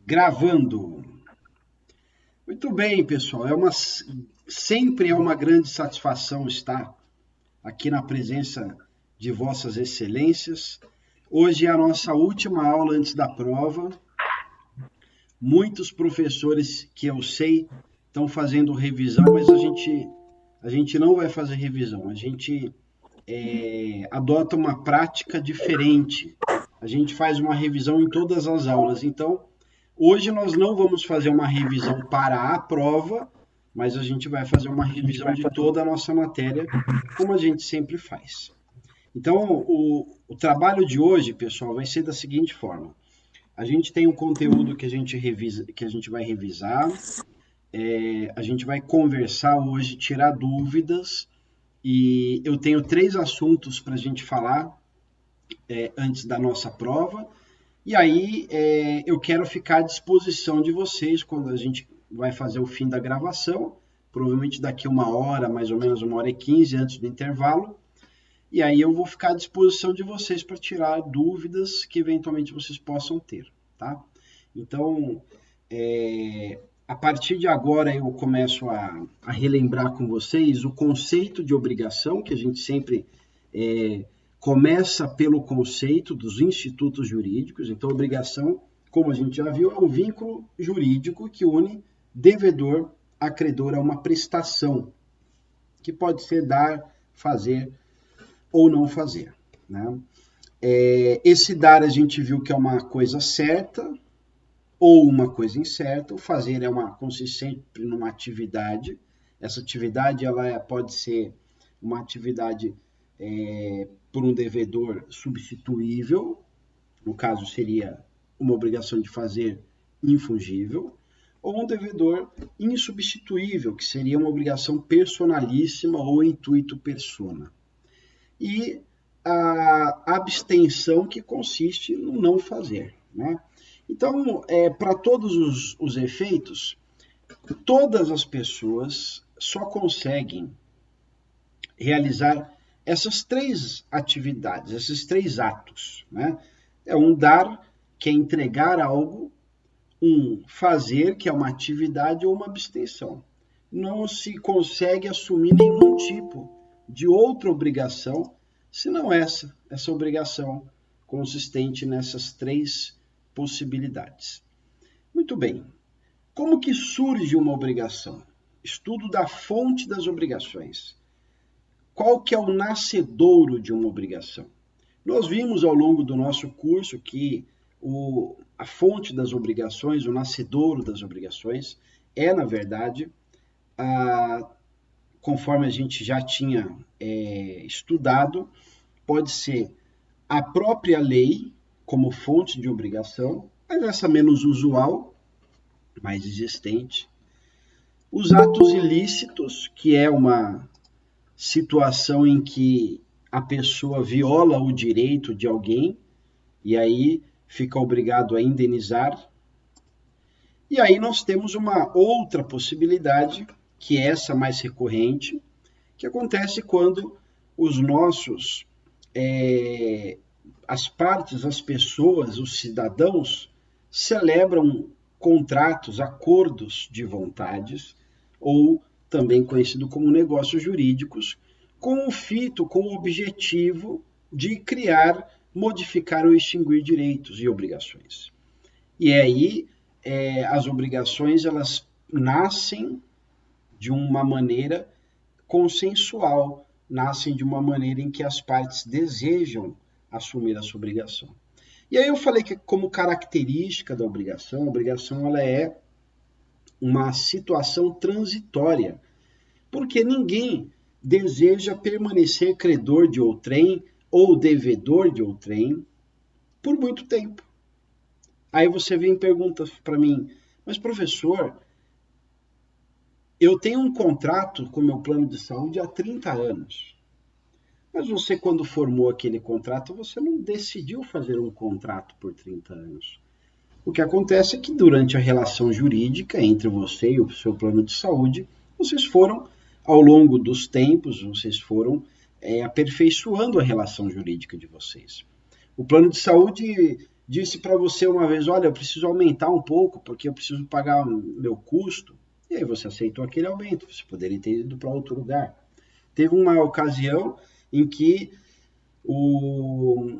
Gravando. Muito bem, pessoal. Sempre é uma grande satisfação estar aqui na presença de Vossas Excelências. Hoje é a nossa última aula antes da prova. Muitos professores que eu sei estão fazendo revisão, mas a gente não vai fazer revisão. A gente adota uma prática diferente. A gente faz uma revisão em todas as aulas. Então, hoje nós não vamos fazer uma revisão para a prova, mas a gente vai fazer uma revisão de toda a nossa matéria, como a gente sempre faz. Então, o trabalho de hoje, pessoal, vai ser da seguinte forma. A gente tem um conteúdo que a gente vai revisar, a gente vai conversar hoje, tirar dúvidas, e eu tenho 3 assuntos para a gente falar antes da nossa prova. E aí eu quero ficar à disposição de vocês quando a gente vai fazer o fim da gravação, provavelmente daqui 1 hora, mais ou menos 1h15 antes do intervalo. E aí eu vou ficar à disposição de vocês para tirar dúvidas que eventualmente vocês possam ter, tá? Então, a partir de agora eu começo a relembrar com vocês o conceito de obrigação, que a gente sempre começa pelo conceito dos institutos jurídicos. Então, obrigação, como a gente já viu, é um vínculo jurídico que une devedor a credor a uma prestação, que pode ser dar, fazer ou não fazer, né? Esse dar a gente viu que é uma coisa certa ou uma coisa incerta. O fazer consiste sempre numa atividade. Essa atividade pode ser uma atividade por um devedor substituível, no caso seria uma obrigação de fazer infungível, ou um devedor insubstituível, que seria uma obrigação personalíssima ou intuito persona. E a abstenção, que consiste no não fazer, né? Então, para todos os efeitos, todas as pessoas só conseguem realizar essas 3 atividades, esses 3 atos, né? É um dar, que é entregar algo, um fazer, que é uma atividade, ou uma abstenção. Não se consegue assumir nenhum tipo de outra obrigação, senão essa obrigação consistente nessas 3 possibilidades. Muito bem. Como que surge uma obrigação? Estudo da fonte das obrigações. Qual que é o nascedouro de uma obrigação? Nós vimos ao longo do nosso curso que a fonte das obrigações, o nascedouro das obrigações, na verdade, conforme a gente já tinha estudado, pode ser a própria lei como fonte de obrigação, mas essa menos usual, mais existente. Os atos ilícitos, que é uma situação em que a pessoa viola o direito de alguém e aí fica obrigado a indenizar. E aí nós temos uma outra possibilidade, que é essa mais recorrente, que acontece quando as partes, as pessoas, os cidadãos, celebram contratos, acordos de vontades, ou também conhecido como negócios jurídicos, com o objetivo de criar, modificar ou extinguir direitos e obrigações. E aí as obrigações elas nascem de uma maneira consensual, nascem de uma maneira em que as partes desejam assumir essa obrigação. E aí eu falei que, como característica da obrigação, a obrigação ela é uma situação transitória, porque ninguém deseja permanecer credor de outrem ou devedor de outrem por muito tempo. Aí você vem e pergunta para mim, mas professor, eu tenho um contrato com o meu plano de saúde há 30 anos. Mas você, quando formou aquele contrato, você não decidiu fazer um contrato por 30 anos. O que acontece é que durante a relação jurídica entre você e o seu plano de saúde, vocês foram, ao longo dos tempos, vocês foram aperfeiçoando a relação jurídica de vocês. O plano de saúde disse para você uma vez, olha, eu preciso aumentar um pouco porque eu preciso pagar o meu custo, e aí você aceitou aquele aumento, você poderia ter ido para outro lugar. Teve uma ocasião em que o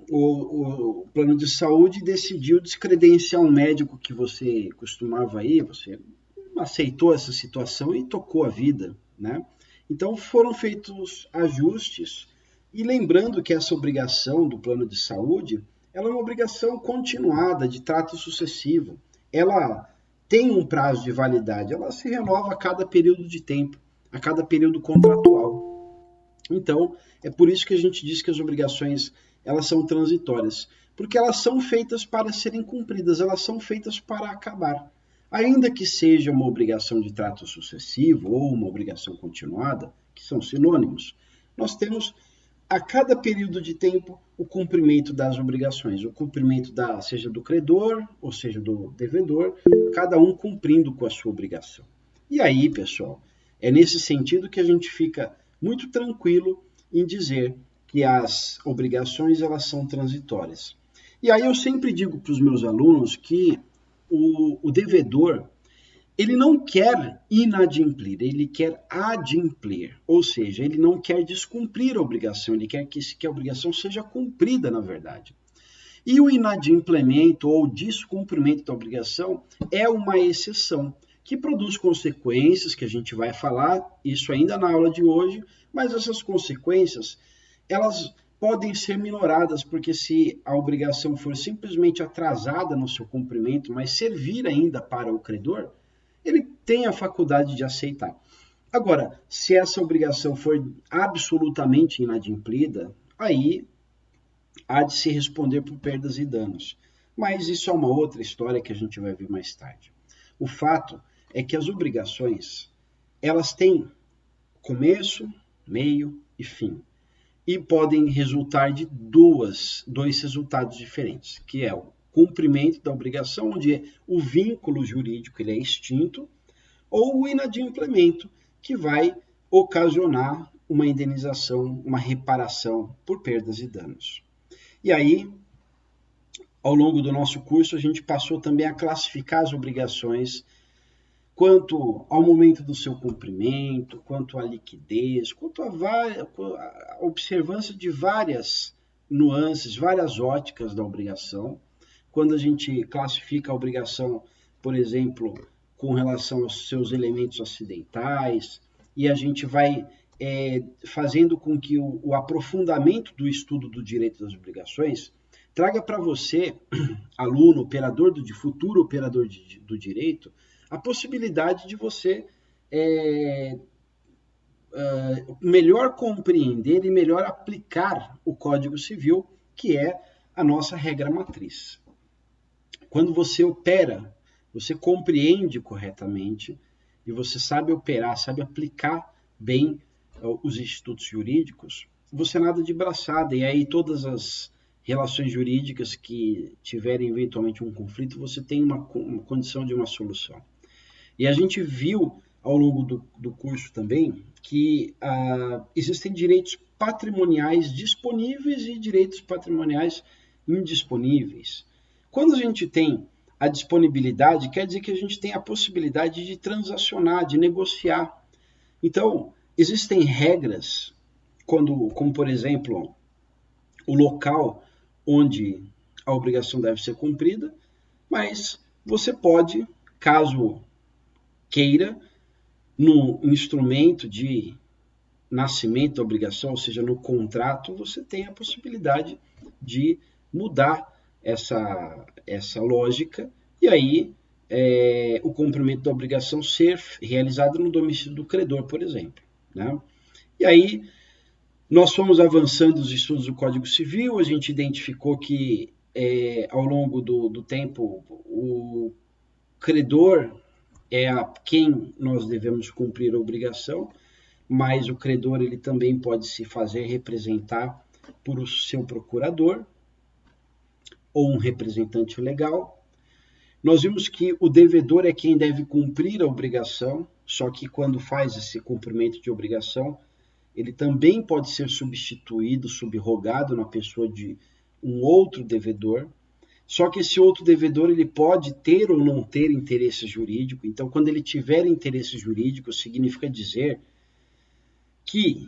plano de saúde decidiu descredenciar um médico que você costumava ir, você aceitou essa situação e tocou a vida, né? Então foram feitos ajustes e lembrando que essa obrigação do plano de saúde, ela é uma obrigação continuada de trato sucessivo. Ela tem um prazo de validade, ela se renova a cada período de tempo, a cada período contratual. Então, é por isso que a gente diz que as obrigações elas são transitórias, porque elas são feitas para serem cumpridas, elas são feitas para acabar. Ainda que seja uma obrigação de trato sucessivo ou uma obrigação continuada, que são sinônimos, nós temos a cada período de tempo o cumprimento das obrigações, o cumprimento seja do credor ou seja do devedor, cada um cumprindo com a sua obrigação. E aí, pessoal, é nesse sentido que a gente fica muito tranquilo em dizer que as obrigações elas são transitórias. E aí eu sempre digo para os meus alunos que o devedor ele não quer inadimplir, ele quer adimplir, ou seja, ele não quer descumprir a obrigação, ele quer que a obrigação seja cumprida, na verdade. E o inadimplemento ou descumprimento da obrigação é uma exceção, que produz consequências que a gente vai falar, isso ainda na aula de hoje, mas essas consequências, elas podem ser minoradas, porque se a obrigação for simplesmente atrasada no seu cumprimento, mas servir ainda para o credor, ele tem a faculdade de aceitar. Agora, se essa obrigação for absolutamente inadimplida, aí há de se responder por perdas e danos. Mas isso é uma outra história que a gente vai ver mais tarde. O fato é que as obrigações, elas têm começo, meio e fim. E podem resultar de dois resultados diferentes, que é o cumprimento da obrigação, onde o vínculo jurídico ele é extinto, ou o inadimplemento, que vai ocasionar uma indenização, uma reparação por perdas e danos. E aí, ao longo do nosso curso, a gente passou também a classificar as obrigações quanto ao momento do seu cumprimento, quanto à liquidez, quanto à observância de várias nuances, várias óticas da obrigação. Quando a gente classifica a obrigação, por exemplo, com relação aos seus elementos acidentais, e a gente vai fazendo com que o aprofundamento do estudo do direito das obrigações traga para você, aluno, operador futuro operador do direito, a possibilidade de você melhor compreender e melhor aplicar o Código Civil, que é a nossa regra matriz. Quando você opera, você compreende corretamente e você sabe operar, sabe aplicar bem os institutos jurídicos, você nada de braçada, e aí todas as relações jurídicas que tiverem eventualmente um conflito, você tem uma condição de uma solução. E a gente viu ao longo do curso também que existem direitos patrimoniais disponíveis e direitos patrimoniais indisponíveis. Quando a gente tem a disponibilidade, quer dizer que a gente tem a possibilidade de transacionar, de negociar. Então, existem regras, como por exemplo, o local onde a obrigação deve ser cumprida, mas você pode, caso queira, no instrumento de nascimento da obrigação, ou seja, no contrato, você tem a possibilidade de mudar essa lógica e aí o cumprimento da obrigação ser realizado no domicílio do credor, por exemplo, né? E aí nós fomos avançando os estudos do Código Civil, a gente identificou que ao longo do tempo o credor é a quem nós devemos cumprir a obrigação, mas o credor ele também pode se fazer representar por o seu procurador ou um representante legal. Nós vimos que o devedor é quem deve cumprir a obrigação, só que quando faz esse cumprimento de obrigação, ele também pode ser substituído, subrogado na pessoa de um outro devedor. Só que esse outro devedor ele pode ter ou não ter interesse jurídico. Então, quando ele tiver interesse jurídico, significa dizer que,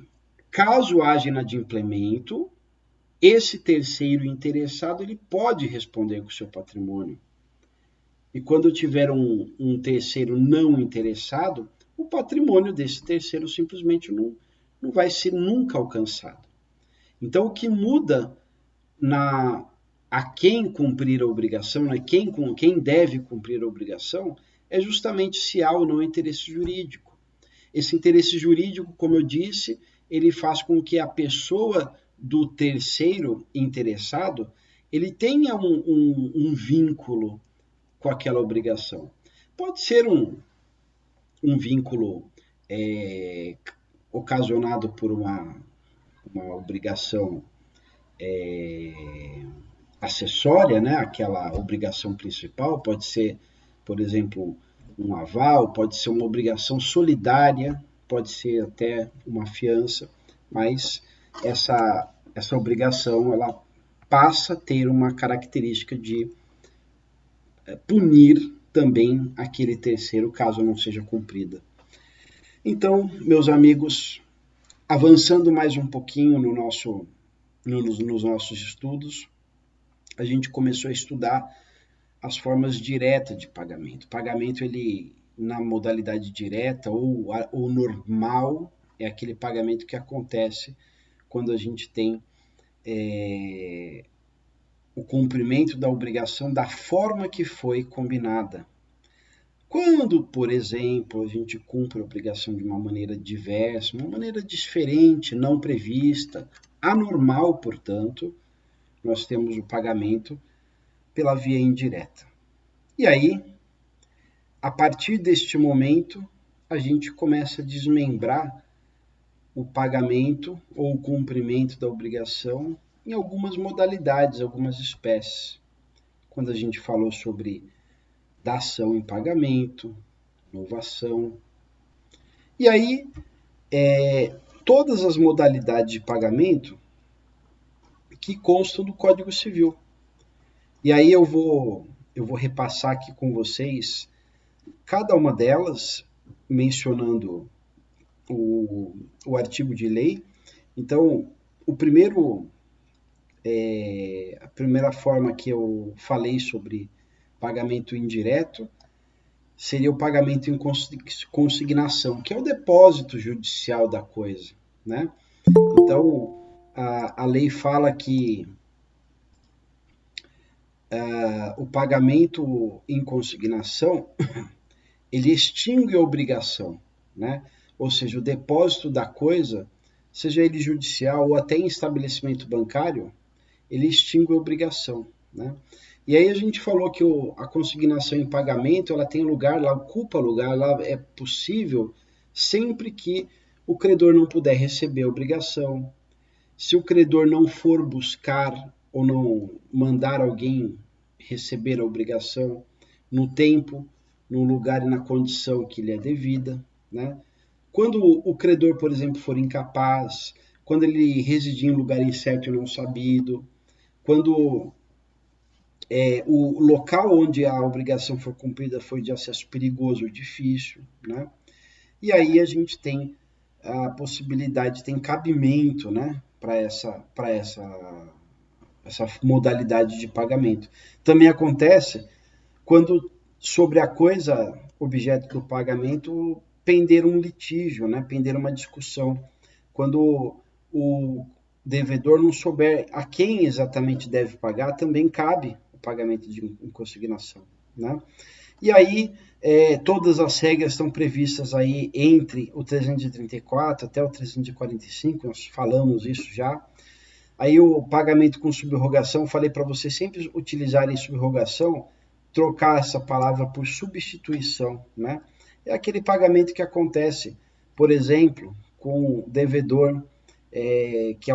caso haja inadimplemento, esse terceiro interessado ele pode responder com o seu patrimônio. E quando tiver um terceiro não interessado, o patrimônio desse terceiro simplesmente não vai ser nunca alcançado. Então, o que muda a quem cumprir a obrigação, né? Quem deve cumprir a obrigação, é justamente se há ou não interesse jurídico. Esse interesse jurídico, como eu disse, ele faz com que a pessoa do terceiro interessado, ele tenha um vínculo com aquela obrigação. Pode ser um vínculo ocasionado por uma obrigação acessória, né? Aquela obrigação principal, pode ser, por exemplo, um aval, pode ser uma obrigação solidária, pode ser até uma fiança, mas essa obrigação ela passa a ter uma característica de punir também aquele terceiro, caso não seja cumprida. Então, meus amigos, avançando mais um pouquinho nos nossos estudos, a gente começou a estudar as formas diretas de pagamento. O pagamento, ele, na modalidade direta ou normal, é aquele pagamento que acontece quando a gente tem o cumprimento da obrigação da forma que foi combinada. Quando, por exemplo, a gente cumpre a obrigação de uma maneira diversa, uma maneira diferente, não prevista, anormal, portanto, nós temos o pagamento pela via indireta. E aí, a partir deste momento, a gente começa a desmembrar o pagamento ou o cumprimento da obrigação em algumas modalidades, algumas espécies. Quando a gente falou sobre dação em pagamento, novação. E aí, todas as modalidades de pagamento que constam do Código Civil. E aí eu vou repassar aqui com vocês cada uma delas, mencionando o artigo de lei. Então, a primeira forma que eu falei sobre pagamento indireto seria o pagamento em consignação, que é o depósito judicial da coisa, né? Então, a lei fala que o pagamento em consignação, ele extingue a obrigação, né? Ou seja, o depósito da coisa, seja ele judicial ou até em estabelecimento bancário, ele extingue a obrigação, né? E aí a gente falou que a consignação em pagamento, ela tem lugar, ela ocupa lugar, ela é possível sempre que o credor não puder receber a obrigação, se o credor não for buscar ou não mandar alguém receber a obrigação no tempo, no lugar e na condição que lhe é devida, né? Quando o credor, por exemplo, for incapaz, quando ele residir em lugar incerto e não sabido, quando o local onde a obrigação for cumprida foi de acesso perigoso ou difícil, né? E aí a gente tem a possibilidade, tem cabimento, né, para essa modalidade de pagamento. Também acontece quando sobre a coisa objeto do pagamento pender um litígio, né, pender uma discussão, quando o devedor não souber a quem exatamente deve pagar, também cabe o pagamento em consignação, né? E aí, todas as regras estão previstas aí entre o 334 até o 345, nós falamos isso já. Aí o pagamento com subrogação, falei para vocês sempre utilizarem subrogação, trocar essa palavra por substituição, né? É aquele pagamento que acontece, por exemplo, com o devedor que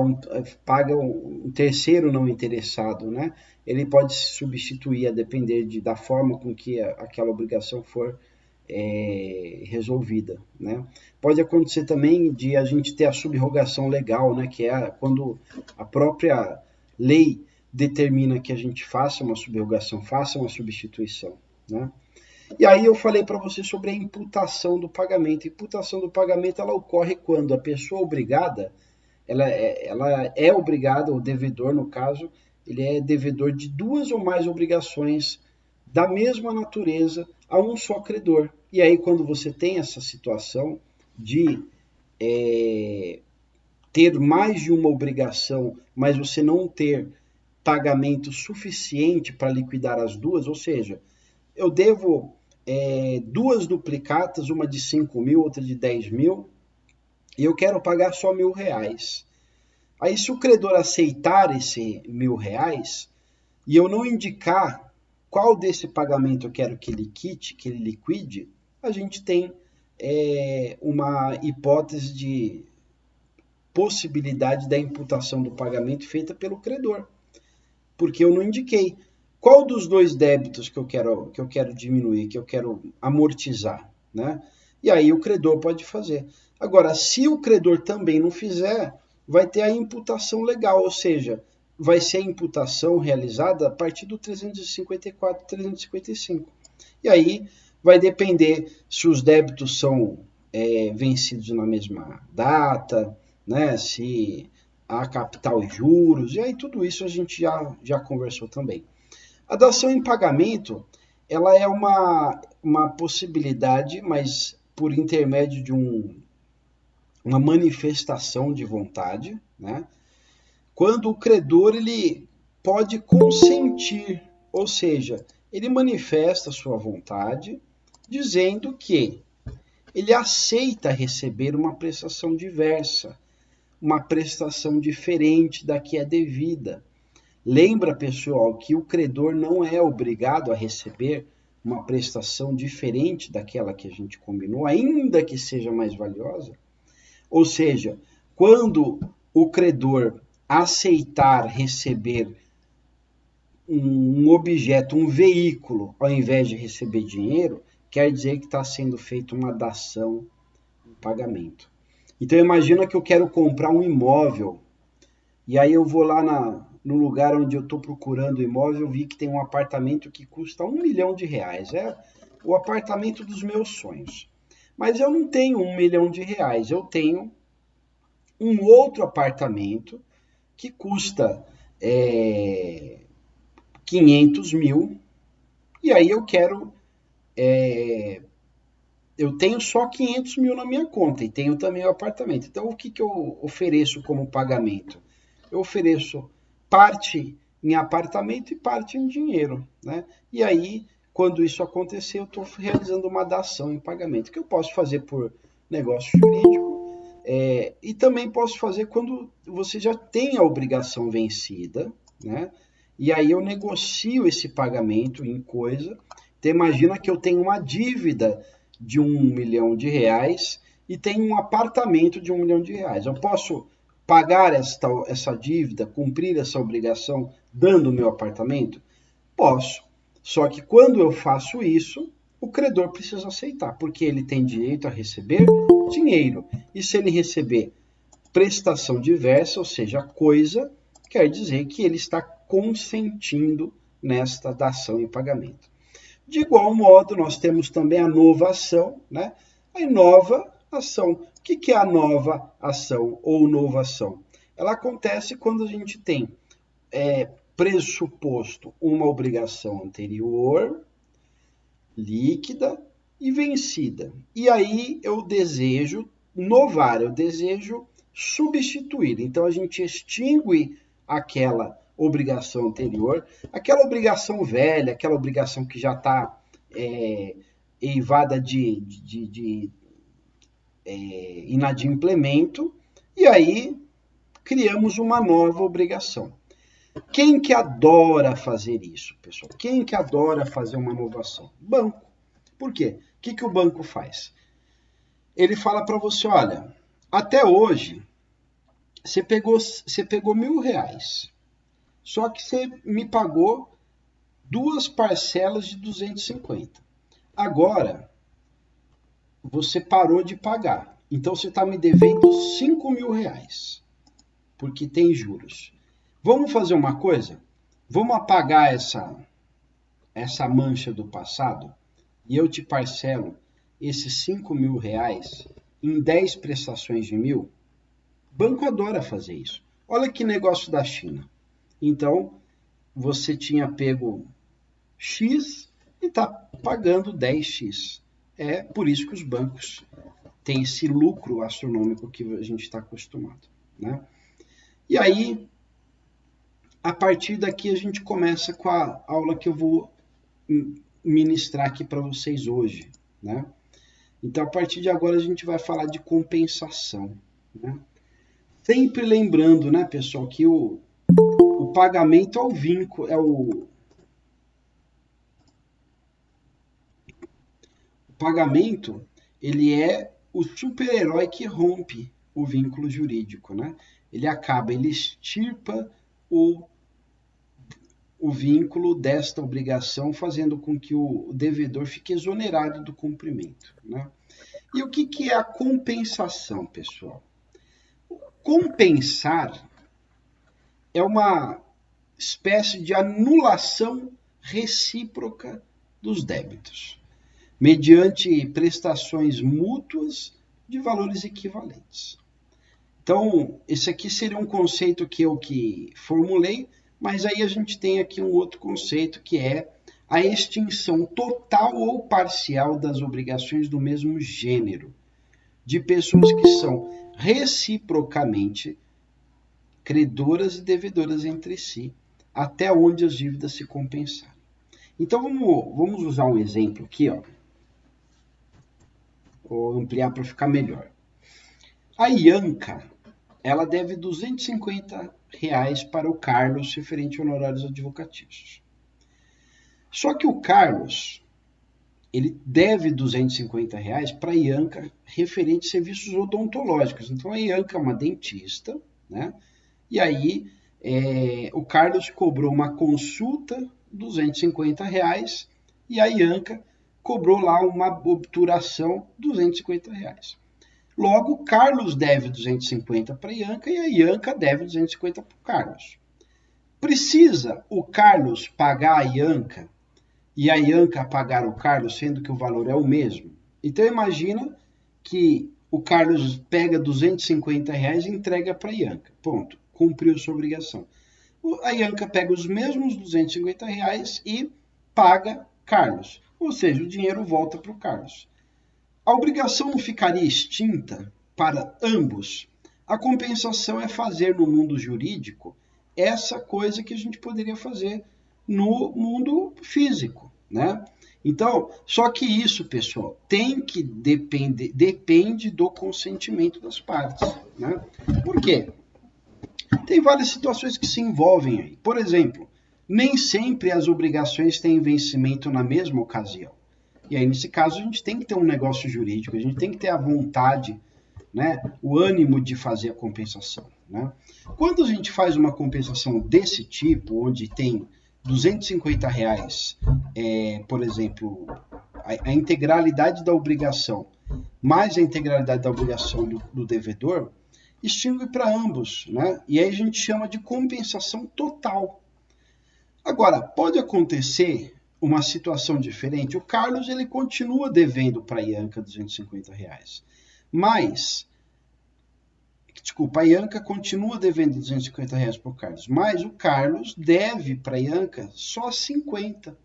paga um terceiro não interessado, né? Ele pode se substituir a depender da forma com que aquela obrigação for resolvida, né? Pode acontecer também de a gente ter a subrogação legal, né? Que é quando a própria lei determina que a gente faça uma subrogação, faça uma substituição, né? E aí eu falei para você sobre a imputação do pagamento. A imputação do pagamento ela ocorre quando a pessoa obrigada, ela é obrigada, o devedor no caso, ele é devedor de duas ou mais obrigações da mesma natureza a um só credor. E aí quando você tem essa situação de ter mais de uma obrigação, mas você não ter pagamento suficiente para liquidar as duas, ou seja, eu devo duas duplicatas, uma de 5 mil, outra de 10 mil, e eu quero pagar só R$ 1.000. Aí se o credor aceitar esse R$ 1.000 e eu não indicar qual desse pagamento eu quero que ele quite, que ele liquide, a gente tem uma hipótese de possibilidade da imputação do pagamento feita pelo credor, porque eu não indiquei qual dos dois débitos que eu quero diminuir, que eu quero amortizar, né? E aí o credor pode fazer. Agora, se o credor também não fizer, vai ter a imputação legal, ou seja, vai ser a imputação realizada a partir do 354, 355. E aí vai depender se os débitos são vencidos na mesma data, né? Se há capital e juros, e aí tudo isso a gente já conversou também. A dação em pagamento, ela é uma possibilidade, mas por intermédio de uma manifestação de vontade, né? Quando o credor ele pode consentir, ou seja, ele manifesta sua vontade, dizendo que ele aceita receber uma prestação diversa, uma prestação diferente da que é devida. Lembra, pessoal, que o credor não é obrigado a receber uma prestação diferente daquela que a gente combinou, ainda que seja mais valiosa. Ou seja, quando o credor aceitar receber um objeto, um veículo, ao invés de receber dinheiro, quer dizer que está sendo feita uma dação em pagamento. Então, imagina que eu quero comprar um imóvel, e aí eu vou lá no lugar onde eu estou procurando o imóvel, eu vi que tem um apartamento que custa R$1 milhão. É o apartamento dos meus sonhos. Mas eu não tenho R$1 milhão, eu tenho um outro apartamento que custa 500 mil, e aí eu quero... eu tenho só 500 mil na minha conta e tenho também o apartamento. Então, o que eu ofereço como pagamento? Eu ofereço parte em apartamento e parte em dinheiro, né? E aí, quando isso acontecer, eu estou realizando uma dação em pagamento, que eu posso fazer por negócio jurídico, e também posso fazer quando você já tem a obrigação vencida, né? E aí eu negocio esse pagamento em coisa. Então, imagina que eu tenho uma dívida de R$1 milhão e tenho um apartamento de R$1 milhão. Eu posso pagar essa dívida, cumprir essa obrigação, dando o meu apartamento? Posso. Só que quando eu faço isso, o credor precisa aceitar, porque ele tem direito a receber dinheiro. E se ele receber prestação diversa, ou seja, coisa, quer dizer que ele está consentindo nesta dação em pagamento. De igual modo, nós temos também a novação, né? A nova ação. O que é a nova ação ou novação? Ela acontece quando a gente tem pressuposto uma obrigação anterior, líquida e vencida. E aí eu desejo novar, eu desejo substituir. Então a gente extingue aquela obrigação anterior, aquela obrigação velha, aquela obrigação que já está eivada de inadimplemento, e aí criamos uma nova obrigação. Quem que adora fazer isso, pessoal? Quem que adora fazer uma novação? Banco. Por quê? O que o banco faz? Ele fala para você, olha, até hoje você pegou R$1.000, só que você me pagou duas parcelas de 250. Agora, você parou de pagar. Então, você está me devendo R$5.000, porque tem juros. Vamos fazer uma coisa? Vamos apagar essa mancha do passado e eu te parcelo esses R$ 5.000 em 10 prestações de 1.000? Banco adora fazer isso. Olha que negócio da China. Então, você tinha pego X e está pagando 10x. É por isso que os bancos têm esse lucro astronômico que a gente está acostumado, né? E aí, a partir daqui, a gente começa com a aula que eu vou ministrar aqui para vocês hoje, né? Então, a partir de agora, a gente vai falar de compensação, né? Sempre lembrando, né, pessoal, que o pagamento é o vínculo, o pagamento, ele é o super-herói que rompe o vínculo jurídico, né? Ele extirpa o vínculo desta obrigação, fazendo com que o devedor fique exonerado do cumprimento, né? E o que é a compensação, pessoal? Compensar é uma espécie de anulação recíproca dos débitos, mediante prestações mútuas de valores equivalentes. Então, esse aqui seria um conceito que eu formulei, mas aí a gente tem aqui um outro conceito que é a extinção total ou parcial das obrigações do mesmo gênero, de pessoas que são reciprocamente credoras e devedoras entre si, até onde as dívidas se compensarem. Então, vamos usar um exemplo aqui, ó. Vou ampliar para ficar melhor. A Ianca, ela deve R$ 250 para o Carlos, referente a honorários advocatícios. Só que o Carlos, ele deve R$ 250 para a Ianca, referente a serviços odontológicos. Então, a Ianca é uma dentista, né? E aí, o Carlos cobrou uma consulta, R$ 250, e a Ianca cobrou lá uma obturação, R$ 250. Logo, o Carlos deve 250 para a Ianca e a Ianca deve 250 para o Carlos. Precisa o Carlos pagar a Ianca e a Ianca pagar o Carlos, sendo que o valor é o mesmo? Então, imagina que o Carlos pega R$ 250 e entrega para a Ianca. Ponto. Cumpriu sua obrigação. A Ianca pega os mesmos R$ 250 e paga Carlos. Ou seja, o dinheiro volta para o Carlos. A obrigação não ficaria extinta para ambos? A compensação é fazer no mundo jurídico essa coisa que a gente poderia fazer no mundo físico, né? Então, só que isso, pessoal, depende do consentimento das partes, né? Por quê? Tem várias situações que se envolvem aí. Por exemplo, nem sempre as obrigações têm vencimento na mesma ocasião. E aí, nesse caso, a gente tem que ter um negócio jurídico, a gente tem que ter a vontade, né, o ânimo de fazer a compensação, né? Quando a gente faz uma compensação desse tipo, onde tem R$ 250, por exemplo, a integralidade da obrigação, mais a integralidade da obrigação do devedor, extingue para ambos, né? E aí a gente chama de compensação total. Agora, pode acontecer uma situação diferente. O Carlos, ele continua devendo para a Ianca R$ 250. Mas, a Ianca continua devendo R$ 250 para o Carlos, mas o Carlos deve para a Ianca só 50.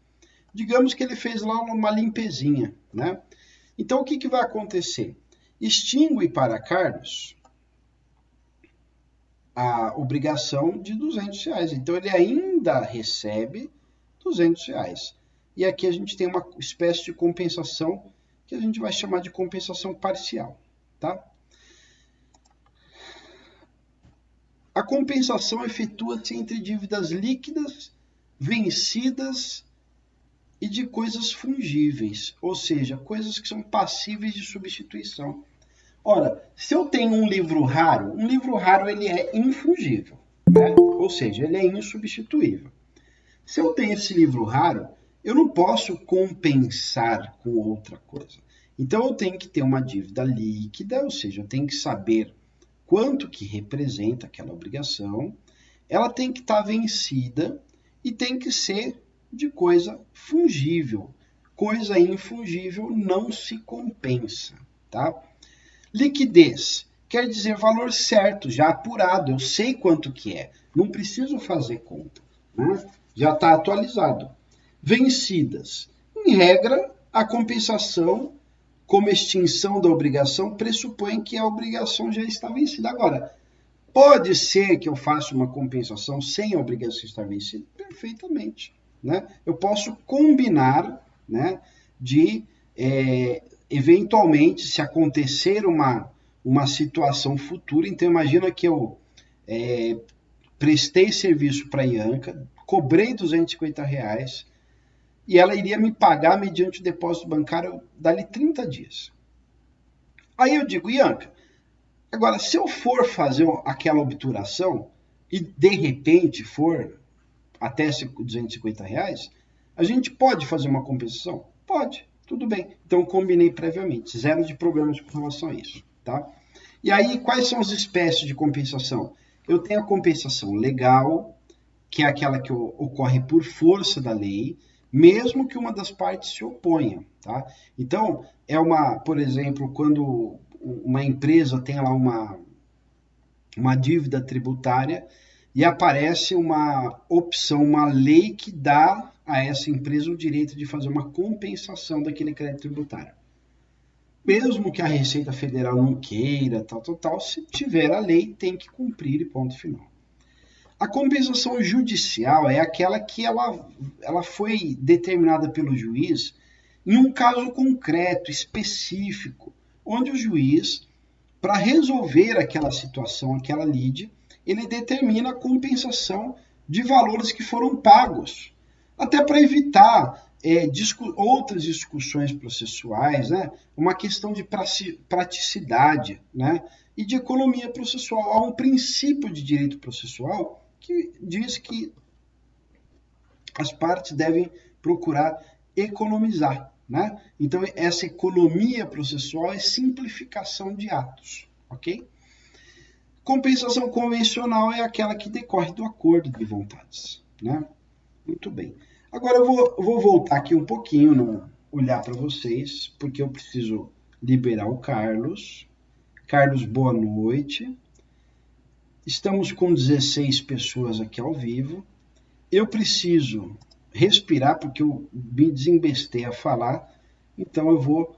Digamos que ele fez lá uma limpezinha, né? Então, o que vai acontecer? Extingue para Carlos a obrigação de R$ 200. Então, ele ainda recebe R$ 200. E aqui a gente tem uma espécie de compensação que a gente vai chamar de compensação parcial, tá? A compensação efetua-se entre dívidas líquidas, vencidas e de coisas fungíveis, ou seja, coisas que são passíveis de substituição. Ora, se eu tenho um livro raro ele é infungível, né? Ou seja, ele é insubstituível. Se eu tenho esse livro raro, eu não posso compensar com outra coisa. Então, eu tenho que ter uma dívida líquida, ou seja, eu tenho que saber quanto que representa aquela obrigação, ela tem que estar vencida e tem que ser de coisa fungível. Coisa infungível não se compensa, tá? Liquidez quer dizer valor certo, já apurado, eu sei quanto que é, não preciso fazer conta, né? Já está atualizado. Vencidas, em regra, a compensação como extinção da obrigação pressupõe que a obrigação já está vencida. Agora, pode ser que eu faça uma compensação sem a obrigação estar vencida? Perfeitamente, né? Eu posso combinar, né, de, eventualmente, se acontecer uma situação futura, então imagina que eu prestei serviço para a Ianca, cobrei R$ 250 e ela iria me pagar mediante o depósito bancário dali 30 dias. Aí eu digo, Ianca, agora se eu for fazer aquela obturação e de repente for até R$ 250, a gente pode fazer uma compensação? Pode, tudo bem. Então combinei previamente, zero de problemas com relação a isso, tá? E aí, quais são as espécies de compensação? Eu tenho a compensação legal, que é aquela que ocorre por força da lei, mesmo que uma das partes se oponha, tá? Então, por exemplo, quando uma empresa tem lá uma dívida tributária e aparece uma opção, uma lei que dá a essa empresa o direito de fazer uma compensação daquele crédito tributário. Mesmo que a Receita Federal não queira, tal, se tiver a lei, tem que cumprir e ponto final. A compensação judicial é aquela que ela foi determinada pelo juiz em um caso concreto, específico, onde o juiz, para resolver aquela situação, aquela lide, ele determina a compensação de valores que foram pagos, até para evitar outras discussões processuais, né? Uma questão de praticidade, né? E de economia processual. Há um princípio de direito processual que diz que as partes devem procurar economizar, né? Então, essa economia processual é simplificação de atos, ok? Compensação convencional é aquela que decorre do acordo de vontades, né? Muito bem. Agora eu vou voltar aqui um pouquinho, olhar para vocês, porque eu preciso liberar o Carlos. Carlos, boa noite. Estamos com 16 pessoas aqui ao vivo. Eu preciso respirar, porque eu me desembestei a falar, então eu vou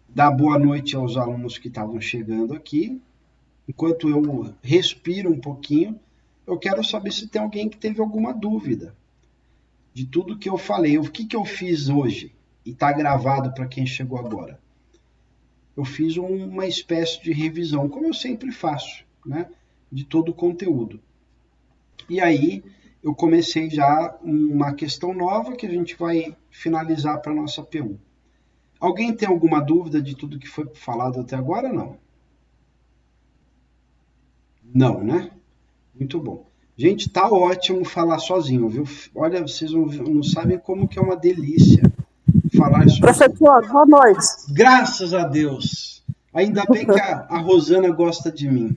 dar boa noite aos alunos que estavam chegando aqui. Enquanto eu respiro um pouquinho, eu quero saber se tem alguém que teve alguma dúvida de tudo que eu falei. O que eu fiz hoje? E está gravado para quem chegou agora. Eu fiz uma espécie de revisão, como eu sempre faço, né, de todo o conteúdo. E aí eu comecei já uma questão nova que a gente vai finalizar para a nossa P1. Alguém tem alguma dúvida de tudo que foi falado até agora? Não. Não, né? Muito bom. Gente, tá ótimo falar sozinho, viu? Olha, vocês não sabem como que é uma delícia falar sozinho. Professor, boa noite. Graças a Deus. Ainda bem que a Rosana gosta de mim.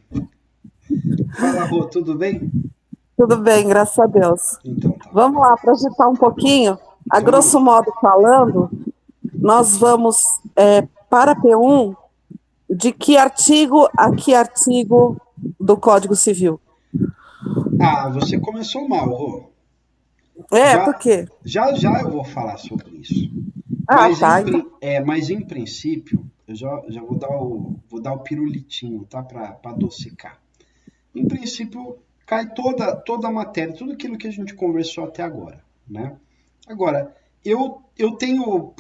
Fala, Rô, tudo bem? Tudo bem, graças a Deus. Então tá. Vamos lá, para agitar um pouquinho. A grosso modo falando, nós vamos para P1, de que artigo a que artigo do Código Civil? Ah, você começou mal, Rô. Por quê? Já eu vou falar sobre isso. Mas em princípio, eu já vou dar o pirulitinho, tá? Para adocicar. Em princípio, cai toda a matéria, tudo aquilo que a gente conversou até agora, né? Agora, eu tenho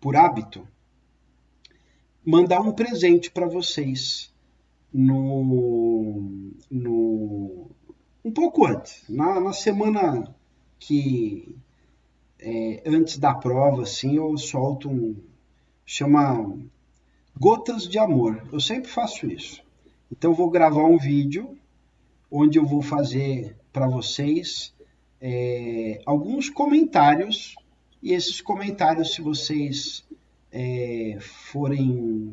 por hábito mandar um presente para vocês um pouco antes, na semana que antes da prova, assim, eu solto chama Gotas de Amor. Eu sempre faço isso. Então eu vou gravar um vídeo onde eu vou fazer para vocês alguns comentários, e esses comentários, se vocês forem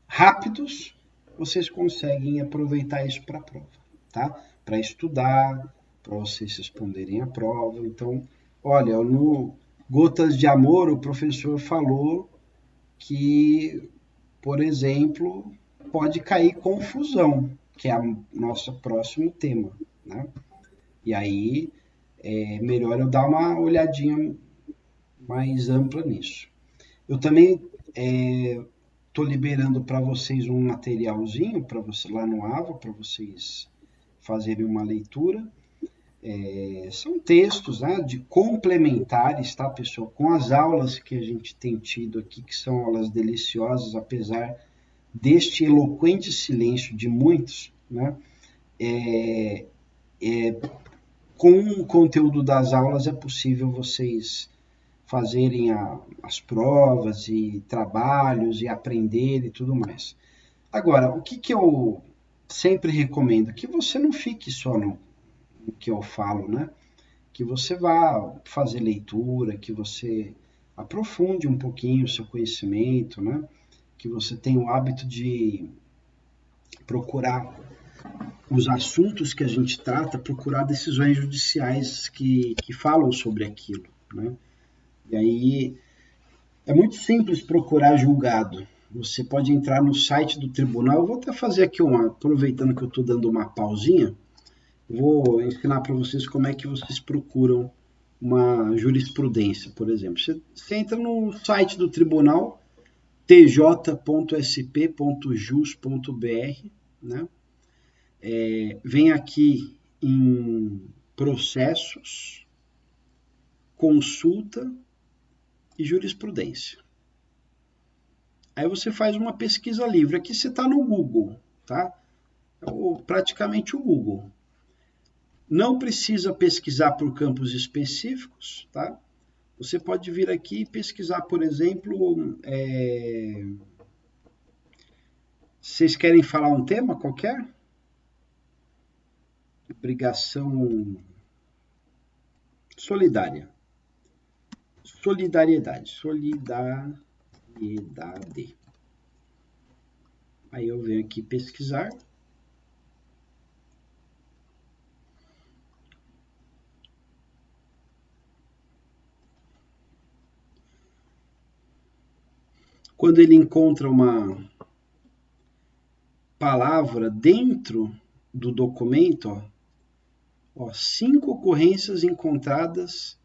rápidos, vocês conseguem aproveitar isso para a prova, tá? para estudar, para vocês responderem a prova. Então, olha, no Gotas de Amor, o professor falou que, por exemplo, pode cair confusão, que é o nosso próximo tema, né? E aí é melhor eu dar uma olhadinha mais ampla nisso. Eu também estou liberando para vocês um materialzinho para você lá no AVA, para vocês fazerem uma leitura. São textos, né, de complementares, tá, pessoal? Com as aulas que a gente tem tido aqui, que são aulas deliciosas, apesar deste eloquente silêncio de muitos, né? Com o conteúdo das aulas é possível vocês fazerem as provas e trabalhos e aprender e tudo mais. Agora, o que eu sempre recomendo? Que você não fique só no que eu falo, né? Que você vá fazer leitura, que você aprofunde um pouquinho o seu conhecimento, né? Que você tenha o hábito de procurar os assuntos que a gente trata, procurar decisões judiciais que falam sobre aquilo, né? E aí é muito simples procurar julgado. Você pode entrar no site do tribunal. Eu vou até fazer aqui aproveitando que eu estou dando uma pausinha, vou ensinar para vocês como é que vocês procuram uma jurisprudência, por exemplo. Você entra no site do tribunal, tj.sp.jus.br, né? Vem aqui em processos, consulta e jurisprudência. Aí você faz uma pesquisa livre. Aqui você está no Google, tá? Praticamente o Google. Não precisa pesquisar por campos específicos, tá? Você pode vir aqui e pesquisar, por exemplo, vocês querem falar um tema qualquer? Obrigação solidária. Solidariedade. Aí eu venho aqui pesquisar. Quando ele encontra uma palavra dentro do documento, 5 ocorrências encontradas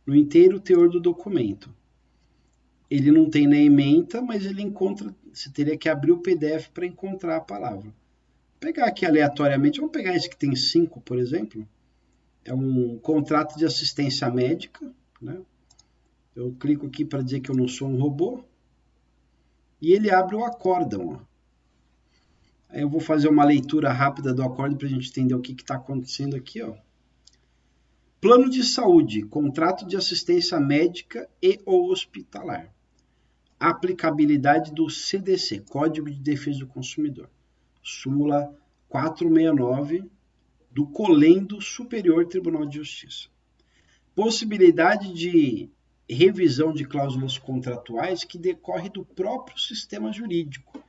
no inteiro teor do documento. Ele não tem na ementa, mas ele encontra, você teria que abrir o PDF para encontrar a palavra. Vou pegar aqui aleatoriamente, vamos pegar esse que tem 5, por exemplo. É um contrato de assistência médica, né? Eu clico aqui para dizer que eu não sou um robô. E ele abre o acórdão. Aí eu vou fazer uma leitura rápida do acórdão para a gente entender o que está acontecendo aqui. Plano de saúde, contrato de assistência médica e ou hospitalar. Aplicabilidade do CDC, Código de Defesa do Consumidor. Súmula 469 do Colendo Superior Tribunal de Justiça. Possibilidade de revisão de cláusulas contratuais que decorre do próprio sistema jurídico.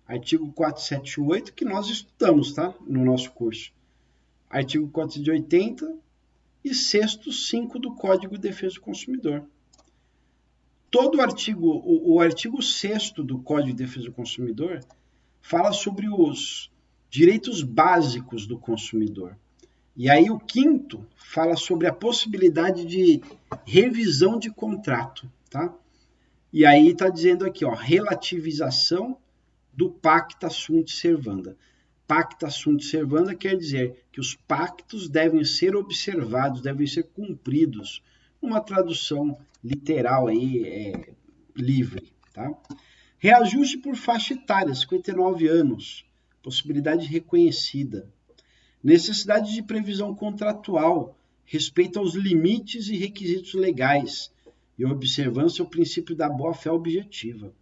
Artigo 478, que nós estudamos, tá? No nosso curso. Artigo 480 e 6º 5 do Código de Defesa do Consumidor. Todo o artigo 6º do Código de Defesa do Consumidor fala sobre os direitos básicos do consumidor. E aí o 5º fala sobre a possibilidade de revisão de contrato, tá? E aí está dizendo aqui, relativização do pacta sunt servanda. Pacta sunt servanda quer dizer que os pactos devem ser observados, devem ser cumpridos. Uma tradução literal aí, livre, tá? Reajuste por faixa etária, 59 anos, possibilidade reconhecida. Necessidade de previsão contratual, respeito aos limites e requisitos legais e observância ao princípio da boa-fé objetiva.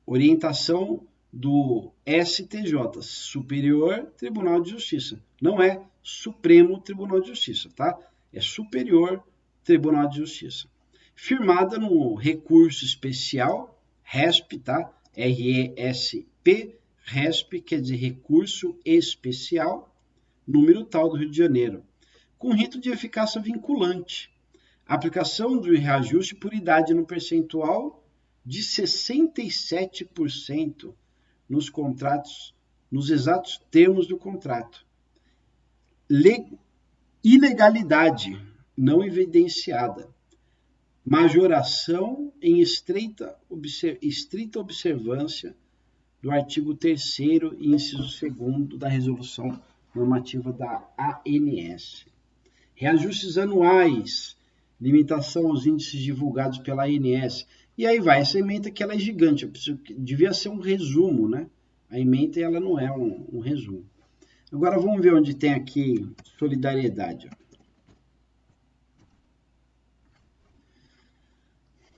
Orientação do STJ, Superior Tribunal de Justiça. Não é Supremo Tribunal de Justiça, tá? É Superior Tribunal de Justiça. Firmada no recurso especial, RESP, tá? RESP, RESP quer dizer recurso especial, número tal do Rio de Janeiro, com rito de eficácia vinculante. Aplicação do reajuste por idade no percentual de 67% nos contratos, nos exatos termos do contrato. Ilegalidade não evidenciada. Majoração em estrita observância do artigo 3º e inciso 2º da resolução normativa da ANS. Reajustes anuais, limitação aos índices divulgados pela ANS. E aí vai, essa ementa que ela é gigante, devia ser um resumo, né? A ementa ela não é um resumo. Agora vamos ver onde tem aqui solidariedade.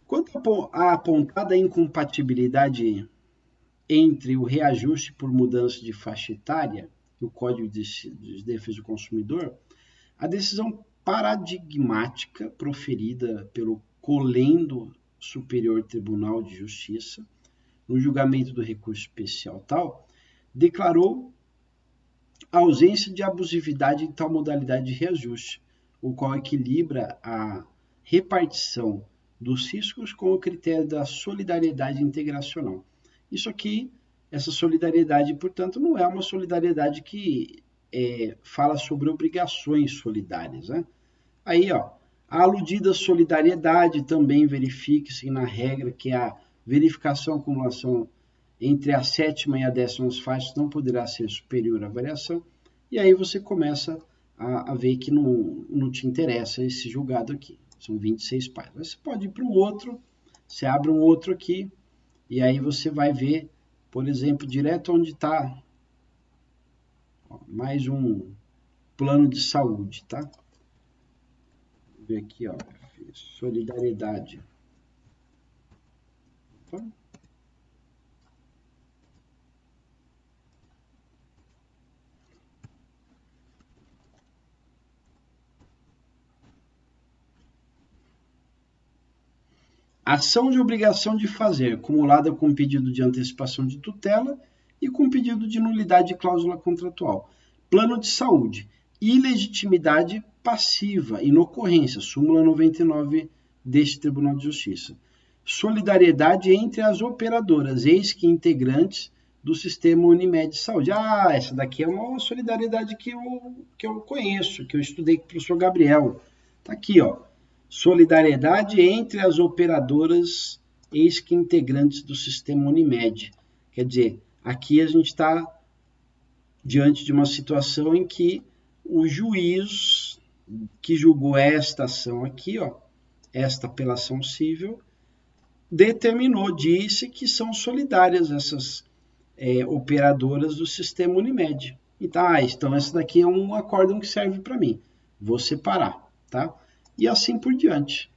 Quanto à apontada incompatibilidade entre o reajuste por mudança de faixa etária e o Código de Defesa do Consumidor, a decisão paradigmática proferida pelo Colendo Superior Tribunal de Justiça, no julgamento do recurso especial tal, declarou a ausência de abusividade em tal modalidade de reajuste, o qual equilibra a repartição dos riscos com o critério da solidariedade integracional. Isso aqui, essa solidariedade, portanto, não é uma solidariedade que fala sobre obrigações solidárias, né? Aí, ó, a aludida solidariedade também verifique-se na regra que a verificação e acumulação entre a 7ª e a 10ª faixas não poderá ser superior à variação, e aí você começa a ver que não te interessa esse julgado aqui. São 26 páginas. Você pode ir para o outro, você abre um outro aqui, e aí você vai ver, por exemplo, direto onde está mais um plano de saúde, tá? Vou ver aqui, ó, solidariedade. Opa. Ação de obrigação de fazer, acumulada com pedido de antecipação de tutela e com pedido de nulidade de cláusula contratual. Plano de saúde, ilegitimidade passiva, inocorrência, súmula 99 deste Tribunal de Justiça. Solidariedade entre as operadoras, eis que integrantes do sistema Unimed de Saúde. Ah, essa daqui é uma solidariedade que eu conheço, que eu estudei com o professor Gabriel. Está aqui, ó. Solidariedade entre as operadoras, eis que integrantes do sistema Unimed. Quer dizer, aqui a gente está diante de uma situação em que o juiz que julgou esta ação aqui, ó, esta apelação civil, determinou, disse que são solidárias essas operadoras do sistema Unimed. Então essa daqui é um acórdão que serve para mim. Vou separar, tá? E assim por diante.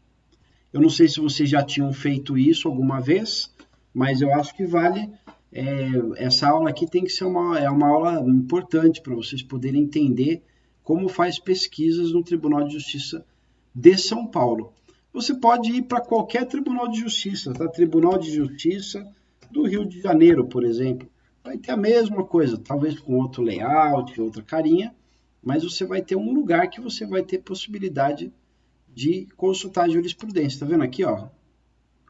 Eu não sei se vocês já tinham feito isso alguma vez, mas eu acho que vale. Essa aula aqui tem que ser uma aula importante para vocês poderem entender como faz pesquisas no Tribunal de Justiça de São Paulo. Você pode ir para qualquer Tribunal de Justiça, tá? Tribunal de Justiça do Rio de Janeiro, por exemplo. Vai ter a mesma coisa, talvez com outro layout, outra carinha, mas você vai ter um lugar que você vai ter possibilidade de consultar a jurisprudência. Tá vendo aqui, ó?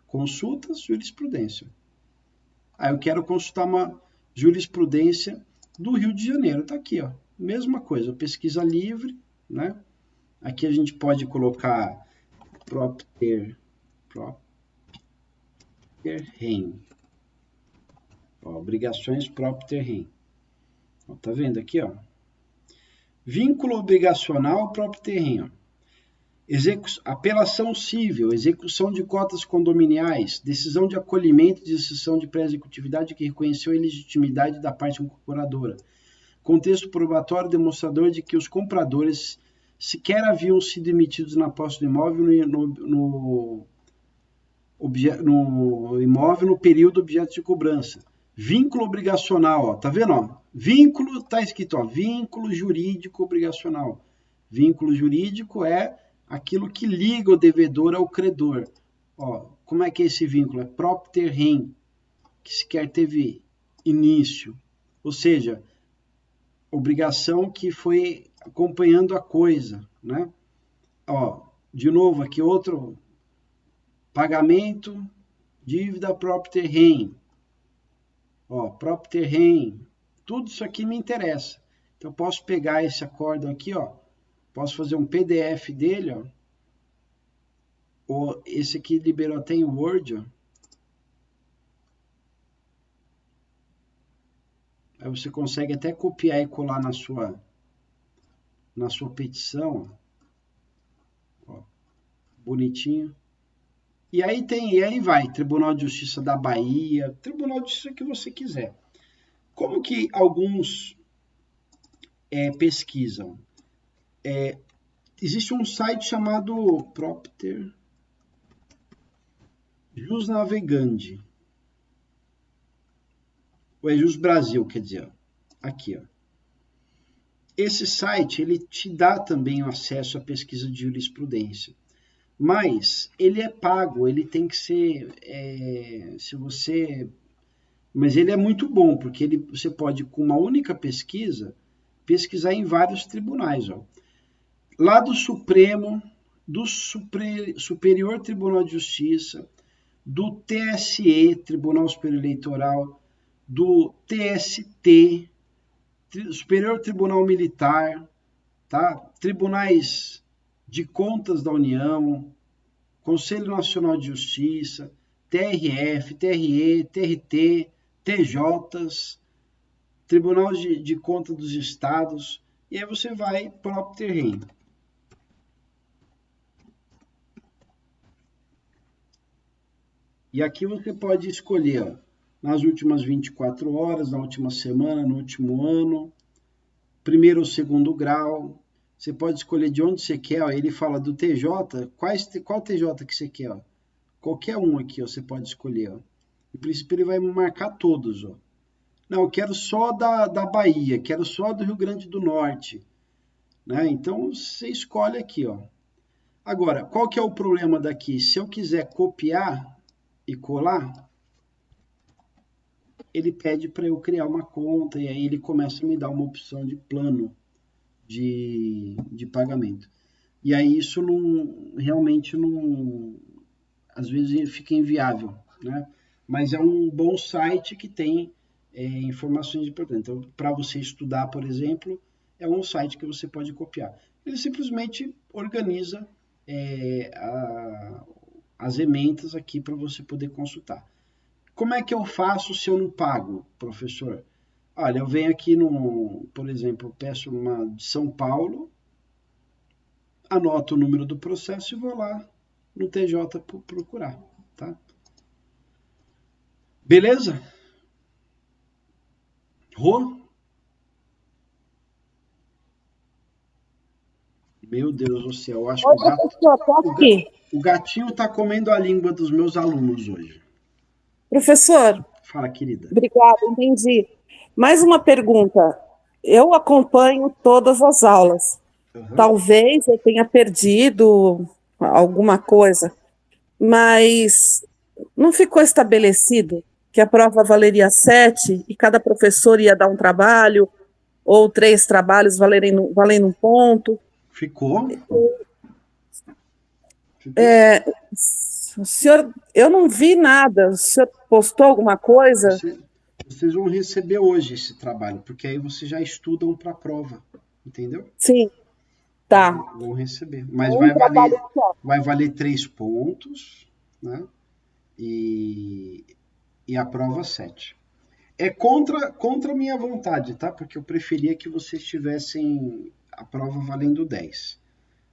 Consultas, jurisprudência. Aí eu quero consultar uma jurisprudência do Rio de Janeiro. Tá aqui, ó. Mesma coisa, pesquisa livre, né? Aqui a gente pode colocar propter rem. Obrigações propter rem. Tá vendo aqui, ó? Vínculo obrigacional propter rem, ó. Apelação cível, execução de cotas condominiais, decisão de acolhimento de exceção de pré-executividade que reconheceu a ilegitimidade da parte incorporadora. Contexto probatório demonstrador de que os compradores sequer haviam sido emitidos na posse do imóvel no imóvel no período objeto de cobrança. Vínculo obrigacional, ó, tá vendo? Ó? Vínculo, tá escrito, ó, vínculo jurídico obrigacional. Vínculo jurídico é aquilo que liga o devedor ao credor. Ó, como é que é esse vínculo? É propter rem, que sequer teve início. Ou seja, obrigação que foi acompanhando a coisa, né? Ó, de novo aqui outro pagamento, dívida próprio terreno. Ó, próprio terreno. Tudo isso aqui me interessa. Então eu posso pegar esse acórdão aqui, ó. Posso fazer um PDF dele, ó. Ou esse aqui liberou até em Word, ó. Aí você consegue até copiar e colar na sua petição. Ó, bonitinho. E aí vai, Tribunal de Justiça da Bahia, Tribunal de Justiça que você quiser. Como que alguns pesquisam? Existe um site chamado Propter Jus Navigandi. Ou é Jus Brasil, quer dizer, ó, aqui, ó. Esse site, ele te dá também o acesso à pesquisa de jurisprudência, mas ele é pago, ele tem que ser, mas ele é muito bom, porque você pode, com uma única pesquisa, pesquisar em vários tribunais, ó. Lá do Supremo, do Superior Tribunal de Justiça, do TSE, Tribunal Superior Eleitoral, do TST, Superior Tribunal Militar, tá? Tribunais de Contas da União, Conselho Nacional de Justiça, TRF, TRE, TRT, TJs, Tribunal de Contas dos Estados, e aí você vai para o terreno. E aqui você pode escolher, ó, nas últimas 24 horas, na última semana, no último ano, primeiro ou segundo grau. Você pode escolher de onde você quer. Ó, ele fala do TJ. Qual TJ que você quer? Ó? Qualquer um aqui, ó, você pode escolher. Ó. No princípio, ele vai marcar todos. Ó. Não, eu quero só da Bahia, quero só do Rio Grande do Norte. Né? Então, você escolhe aqui. Ó. Agora, qual que é o problema daqui? Se eu quiser copiar e colar, ele pede para eu criar uma conta e aí ele começa a me dar uma opção de plano de pagamento. E aí isso realmente não, às vezes fica inviável, né? Mas é um bom site que tem informações importantes. Então, para você estudar, por exemplo, é um site que você pode copiar. Ele simplesmente organiza as ementas aqui para você poder consultar. Como é que eu faço se eu não pago, professor? Olha, eu venho aqui, por exemplo, eu peço uma de São Paulo, anoto o número do processo e vou lá no TJ procurar, tá? Beleza? Rô? Meu Deus do céu, eu acho que o gatinho está comendo a língua dos meus alunos hoje. Professor. Fala, querida. Obrigada, entendi. Mais uma pergunta. Eu acompanho todas as aulas. Uhum. Talvez eu tenha perdido alguma coisa, mas não ficou estabelecido que a prova valeria 7 e cada professor ia dar um trabalho, ou 3 trabalhos valendo um ponto? Ficou. O senhor, eu não vi nada. O senhor postou alguma coisa? Vocês vão receber hoje esse trabalho, porque aí vocês já estudam para a prova, entendeu? Sim, tá. Vão receber, mas vai valer 3 pontos, né? E a prova 7. É contra a minha vontade, tá? Porque eu preferia que vocês tivessem a prova valendo 10.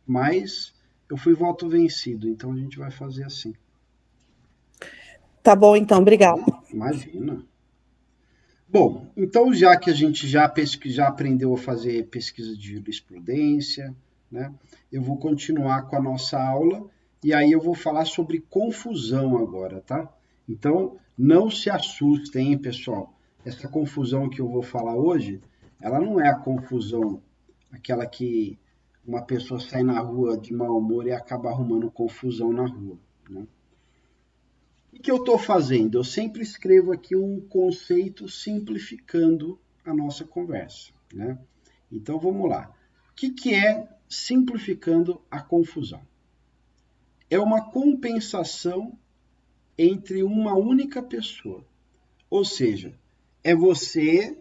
Mas eu fui voto vencido, então a gente vai fazer assim. Tá bom, então, obrigado. Imagina. Bom, então já que a gente já aprendeu a fazer pesquisa de jurisprudência, né, eu vou continuar com a nossa aula e aí eu vou falar sobre confusão agora, tá? Então, não se assustem, hein, pessoal. Essa confusão que eu vou falar hoje, ela não é a confusão, aquela que uma pessoa sai na rua de mau humor e acaba arrumando confusão na rua, né? O que eu estou fazendo? Eu sempre escrevo aqui um conceito simplificando a nossa conversa, né? Então, vamos lá. O que é simplificando a confusão? É uma compensação entre uma única pessoa. Ou seja, é você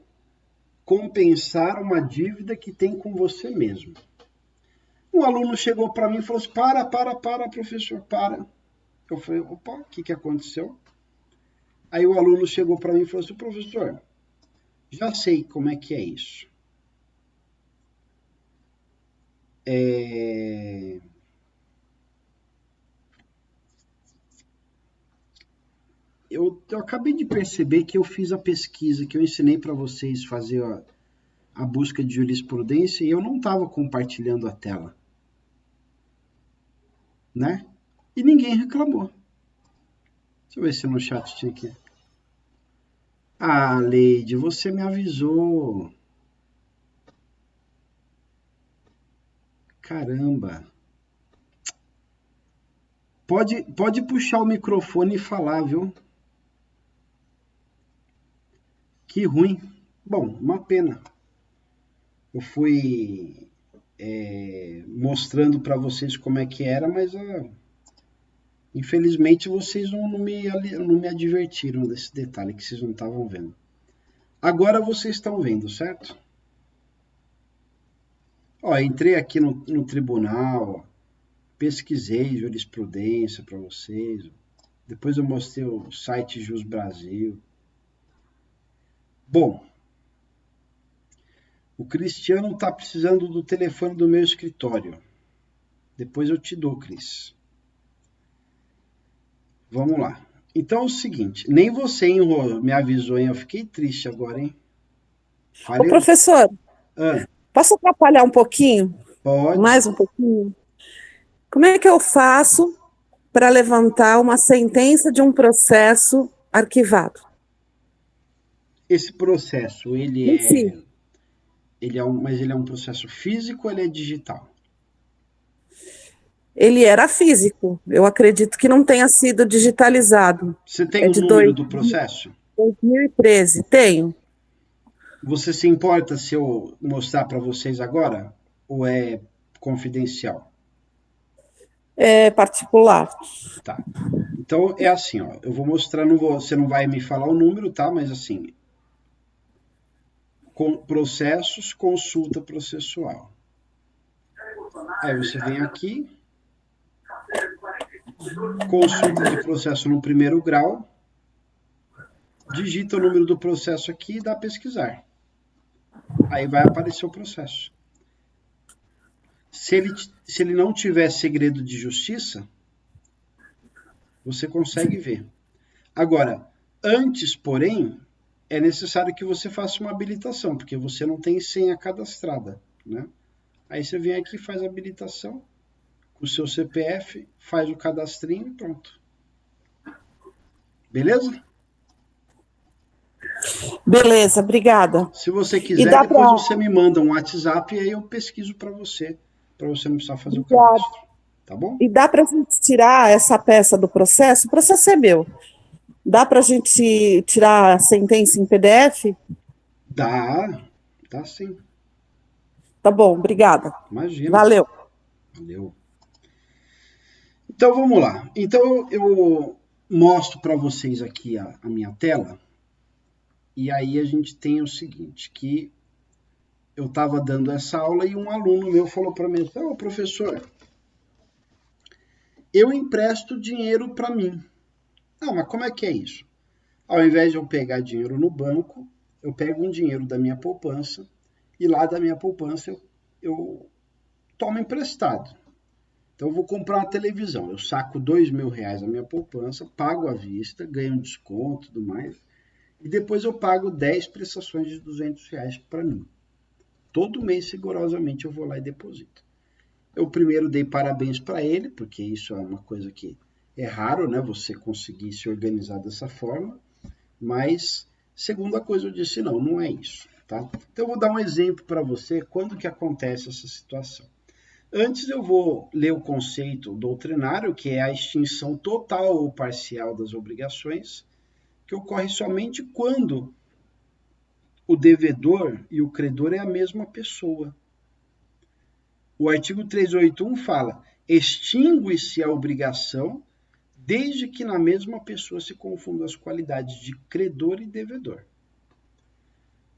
compensar uma dívida que tem com você mesmo. Um aluno chegou para mim e falou assim, para, professor, para. Eu falei, opa, o que aconteceu? Aí o aluno chegou para mim e falou assim, professor, já sei como é que é isso. Eu acabei de perceber que eu fiz a pesquisa, que eu ensinei para vocês fazer a busca de jurisprudência e eu não estava compartilhando a tela, né? E ninguém reclamou. Deixa eu ver se no chat tinha aqui. Ah, Leide, você me avisou. Caramba. Pode puxar o microfone e falar, viu? Que ruim. Bom, uma pena. Eu fui mostrando para vocês como é que era, mas infelizmente vocês não me advertiram desse detalhe que vocês não estavam vendo. Agora vocês estão vendo, certo? Ó, entrei aqui no tribunal, ó, pesquisei jurisprudência para vocês. Depois eu mostrei o site Jus Brasil. Bom, o Cristiano está precisando do telefone do meu escritório. Depois eu te dou, Cris. Vamos lá. Então é o seguinte, nem você me avisou, hein? Eu fiquei triste agora, hein? Ô, professor, posso atrapalhar um pouquinho? Pode. Mais um pouquinho? Como é que eu faço para levantar uma sentença de um processo arquivado? Esse processo, mas ele é um processo físico ou ele é digital? Ele era físico. Eu acredito que não tenha sido digitalizado. Você tem o número do processo? 2013, tenho. Você se importa se eu mostrar para vocês agora? Ou é confidencial? É particular. Tá. Então é assim, ó. Eu vou mostrar, você não vai me falar o número, tá? Mas assim, processos, consulta processual. Aí você vem aqui, consulta de processo no primeiro grau, digita o número do processo aqui e dá pesquisar. Aí vai aparecer o processo. Se ele não tiver segredo de justiça, você consegue ver. Agora, antes, porém, é necessário que você faça uma habilitação, porque você não tem senha cadastrada, né? Aí você vem aqui, faz a habilitação com o seu CPF, faz o cadastrinho e pronto. Beleza? Beleza, obrigada. Se você quiser, depois você me manda um WhatsApp e aí eu pesquiso para você não precisar fazer o cadastro. Tá bom? E dá para a gente tirar essa peça do processo? O processo é meu. Dá para a gente tirar a sentença em PDF? Dá sim. Tá bom, obrigada. Imagina. Valeu. Então vamos lá. Então eu mostro para vocês aqui a minha tela. E aí a gente tem o seguinte, que eu estava dando essa aula e um aluno meu falou para mim, professor, eu empresto dinheiro para mim. Mas como é que é isso? Ao invés de eu pegar dinheiro no banco, eu pego um dinheiro da minha poupança e lá da minha poupança eu tomo emprestado. Então eu vou comprar uma televisão, eu saco R$2.000 da minha poupança, pago à vista, ganho um desconto e tudo mais, e depois eu pago 10 prestações de R$200 para mim. Todo mês, rigorosamente, eu vou lá e deposito. Eu primeiro dei parabéns para ele, porque isso é uma coisa que é raro, né? Você conseguir se organizar dessa forma. Mas, segunda coisa, eu disse, não é isso, tá? Então, eu vou dar um exemplo para você quando que acontece essa situação. Antes, eu vou ler o conceito doutrinário, que é a extinção total ou parcial das obrigações, que ocorre somente quando o devedor e o credor é a mesma pessoa. O artigo 381 fala: extingue-se a obrigação desde que na mesma pessoa se confundam as qualidades de credor e devedor.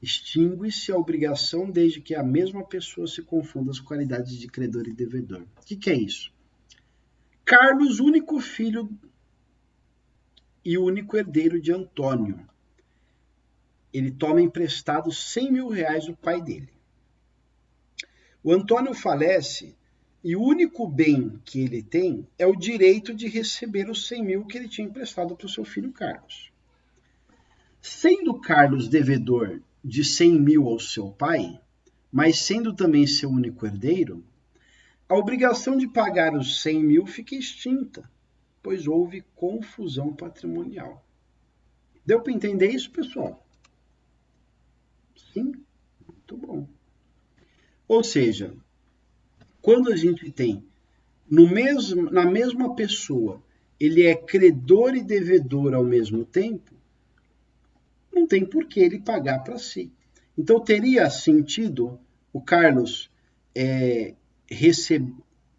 Extingue-se a obrigação desde que a mesma pessoa se confunda as qualidades de credor e devedor. O que é isso? Carlos, único filho e único herdeiro de Antônio. Ele toma emprestado 100 mil reais do pai dele. O Antônio falece e o único bem que ele tem é o direito de receber os 100 mil que ele tinha emprestado para o seu filho Carlos. Sendo Carlos devedor de 100 mil ao seu pai, mas sendo também seu único herdeiro, a obrigação de pagar os 100 mil fica extinta, pois houve confusão patrimonial. Deu para entender isso, pessoal? Sim? Muito bom. Ou seja, quando a gente tem na mesma pessoa, ele é credor e devedor ao mesmo tempo, não tem por que ele pagar para si. Então, teria sentido o Carlos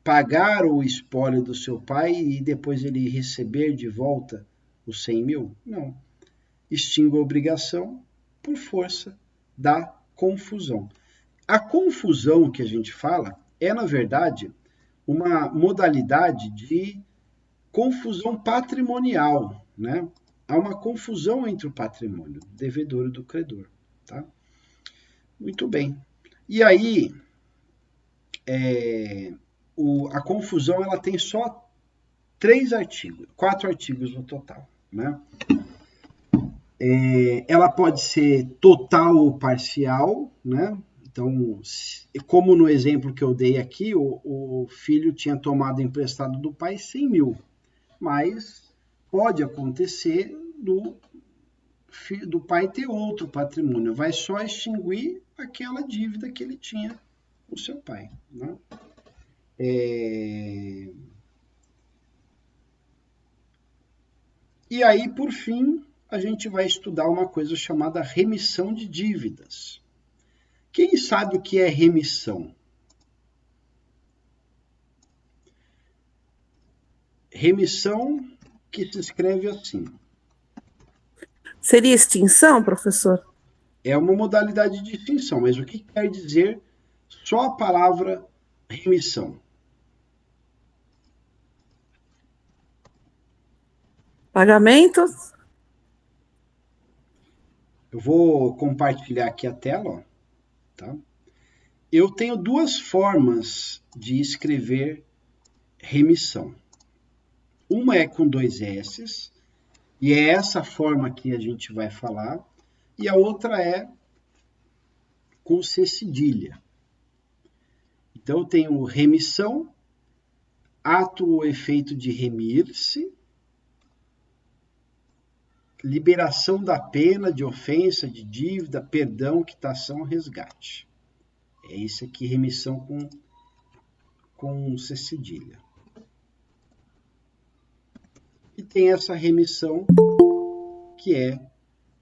pagar o espólio do seu pai e depois ele receber de volta os 100 mil? Não. Extingue a obrigação por força da confusão. A confusão que a gente fala é, na verdade, uma modalidade de confusão patrimonial, né? Há uma confusão entre o patrimônio do devedor e do credor, tá? Muito bem. E aí, a confusão ela tem só 4 artigos no total, né? Ela pode ser total ou parcial, né? Então, como no exemplo que eu dei aqui, o filho tinha tomado emprestado do pai 100 mil, mas pode acontecer do pai ter outro patrimônio, vai só extinguir aquela dívida que ele tinha com o seu pai, né? E aí, por fim, a gente vai estudar uma coisa chamada remissão de dívidas. Quem sabe o que é remissão? Remissão que se escreve assim. Seria extinção, professor? É uma modalidade de extinção, mas o que quer dizer só a palavra remissão? Pagamentos? Eu vou compartilhar aqui a tela, ó, tá? Eu tenho 2 formas de escrever remissão. Uma é com 2 S's, e é essa forma que a gente vai falar, e a outra é com C cedilha. Então, eu tenho remissão, ato ou efeito de remir-se, liberação da pena, de ofensa, de dívida, perdão, quitação, resgate. É isso aqui, remissão com C cedilha. E tem essa remissão que é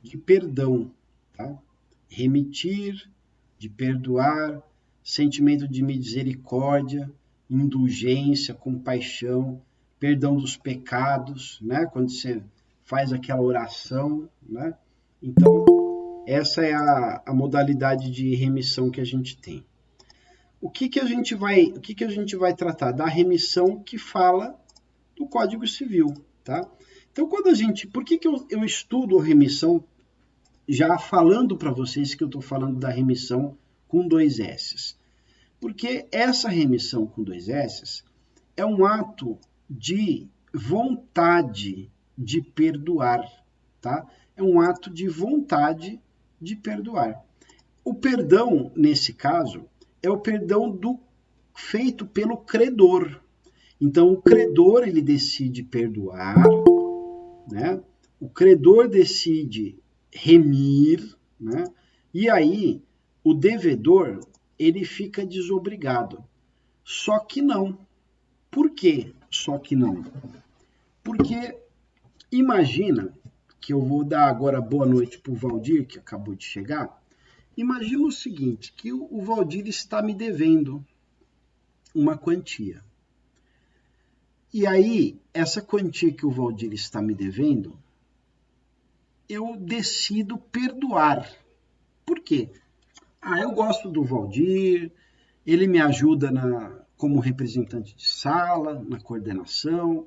de perdão, tá? Remitir, de perdoar, sentimento de misericórdia, indulgência, compaixão, perdão dos pecados, né? Quando você faz aquela oração, né? Então, essa é a modalidade de remissão que a gente tem. O que a gente vai tratar? Da remissão que fala do Código Civil, tá? Então, por que eu estudo a remissão já falando para vocês que eu estou falando da remissão com 2 S's? Porque essa remissão com 2 S's é um ato de vontade de perdoar, tá? É um ato de vontade de perdoar. O perdão, nesse caso, é o perdão feito pelo credor. Então, o credor, ele decide perdoar, né? O credor decide remir, né? E aí, o devedor, ele fica desobrigado. Só que não. Por quê? Só que não. Porque imagina que eu vou dar agora boa noite para o Valdir, que acabou de chegar. Imagina o seguinte, que o Valdir está me devendo uma quantia. E aí, essa quantia que o Valdir está me devendo, eu decido perdoar. Por quê? Eu gosto do Valdir, ele me ajuda como representante de sala, na coordenação,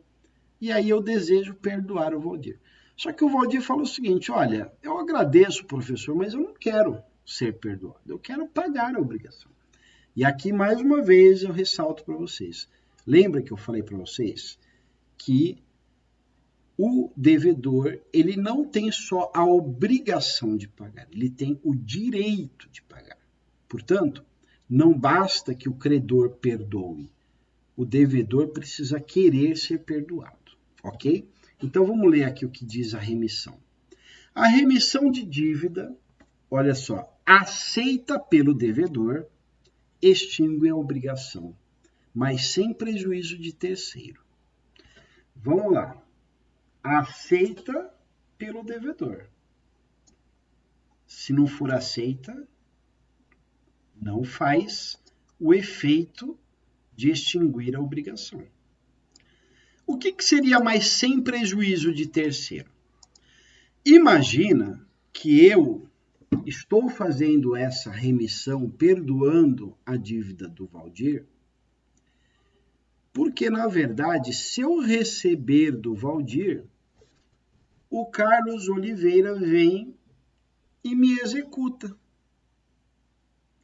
e aí eu desejo perdoar o Valdir. Só que o Valdir falou o seguinte, olha, eu agradeço, professor, mas eu não quero ser perdoado, eu quero pagar a obrigação. E aqui, mais uma vez, eu ressalto para vocês. Lembra que eu falei para vocês que o devedor, ele não tem só a obrigação de pagar, ele tem o direito de pagar. Portanto, não basta que o credor perdoe, o devedor precisa querer ser perdoado, ok? Então, vamos ler aqui o que diz a remissão. A remissão de dívida, olha só, aceita pelo devedor, extingue a obrigação, mas sem prejuízo de terceiro. Vamos lá. Aceita pelo devedor. Se não for aceita, não faz o efeito de extinguir a obrigação. O que seria mais sem prejuízo de terceiro? Imagina que eu estou fazendo essa remissão, perdoando a dívida do Valdir, porque, na verdade, se eu receber do Valdir, o Carlos Oliveira vem e me executa.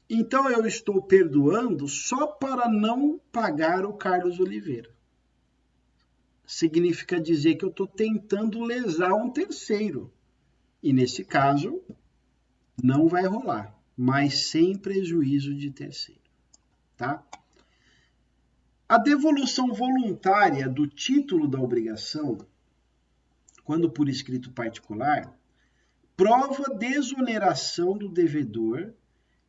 Então, eu estou perdoando só para não pagar o Carlos Oliveira. Significa dizer que eu estou tentando lesar um terceiro. E, nesse caso, não vai rolar, mas sem prejuízo de terceiro. Tá? A devolução voluntária do título da obrigação, quando por escrito particular, prova desoneração do devedor